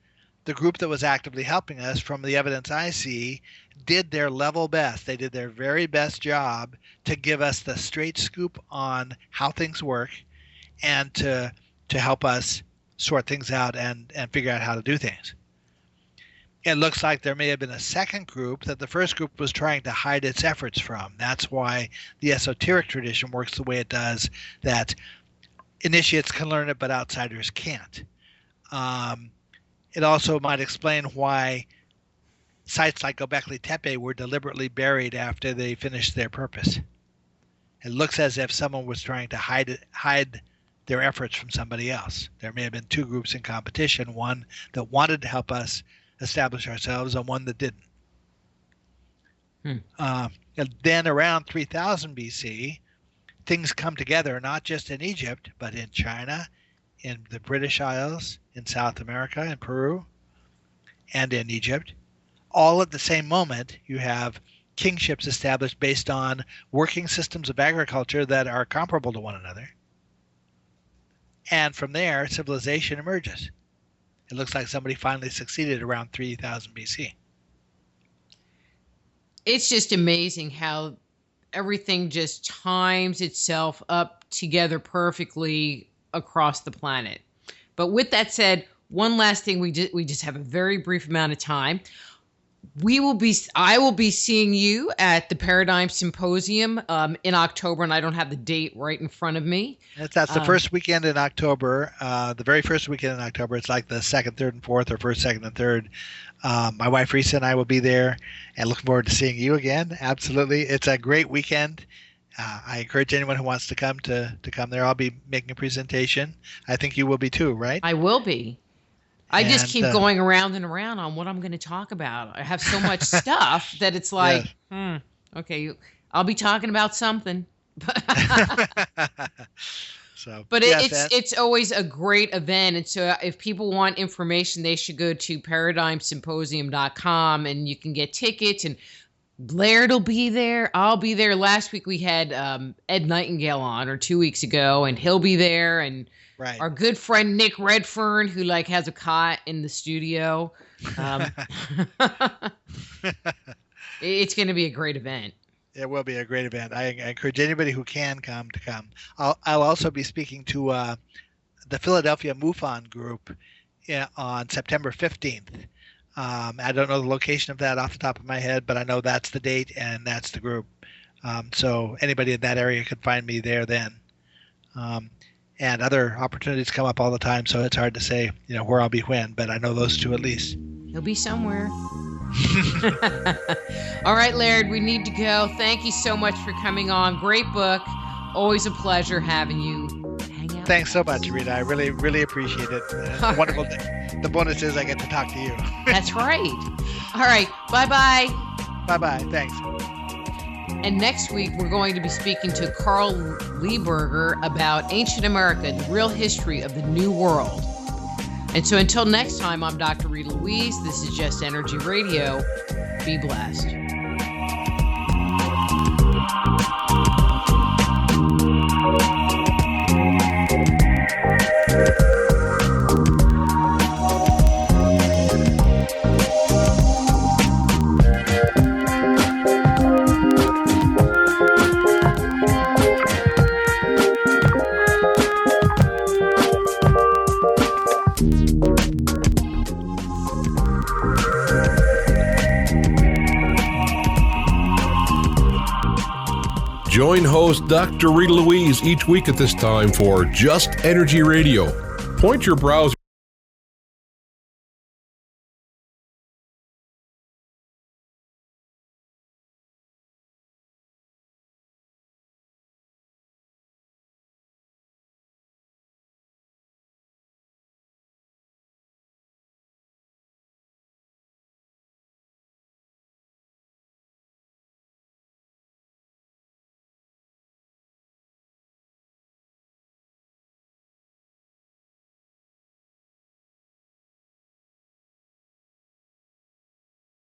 the group that was actively helping us, from the evidence I see, did their level best. They did their very best job to give us the straight scoop on how things work and to help us sort things out and figure out how to do things. It looks like there may have been a second group that the first group was trying to hide its efforts from. That's why the esoteric tradition works the way it does, that initiates can learn it, but outsiders can't. It also might explain why sites like Gobekli Tepe were deliberately buried after they finished their purpose. It looks as if someone was trying to hide their efforts from somebody else. There may have been two groups in competition, one that wanted to help us establish ourselves and one that didn't. And then around 3000 BC, things come together, not just in Egypt, but in China, in the British Isles, in South America, in Peru, and in Egypt. All at the same moment, you have kingships established based on working systems of agriculture that are comparable to one another. And from there, civilization emerges. It looks like somebody finally succeeded around 3000 BC. It's just amazing how everything just times itself up together perfectly across the planet. But with that said, one last thing, we just have a very brief amount of time. I will be seeing you at the Paradigm Symposium in October, and I don't have the date right in front of me. That's the first weekend in October, the very first weekend in October. It's like the second, third, and fourth, or first, second, and third. My wife Rita and I will be there, and looking forward to seeing you again. Absolutely. It's a great weekend. I encourage anyone who wants to come to come there. I'll be making a presentation. I think you will be too, right? I will be. I just keep going around and around on what I'm going to talk about. I have so much stuff that it's like, okay, I'll be talking about something. But it's always a great event. And so if people want information, they should go to paradigmsymposium.com, and you can get tickets. And Laird will be there. I'll be there. Last week we had Ed Nightingale on, or 2 weeks ago, and he'll be there. And our good friend Nick Redfern, who has a cot in the studio. It's going to be a great event. It will be a great event. I encourage anybody who can come to come. I'll also be speaking to the Philadelphia MUFON group on September 15th. I don't know the location of that off the top of my head, but I know that's the date and that's the group. So anybody in that area can find me there then. And other opportunities come up all the time, so it's hard to say, where I'll be when, but I know those two at least. He'll be somewhere. All right, Laird, we need to go. Thank you so much for coming on. Great book. Always a pleasure having you hang out. Thanks so much, Rita. I really, really appreciate it. Wonderful thing. The bonus is I get to talk to you. That's right. All right. Bye-bye. Bye-bye. Thanks. And next week, we're going to be speaking to Carl Lieberger about ancient America, the real history of the New World. And so until next time, I'm Dr. Rita Louise. This is Just Energy Radio. Be blessed. Join host Dr. Rita Louise each week at this time for Just Energy Radio. Point your browser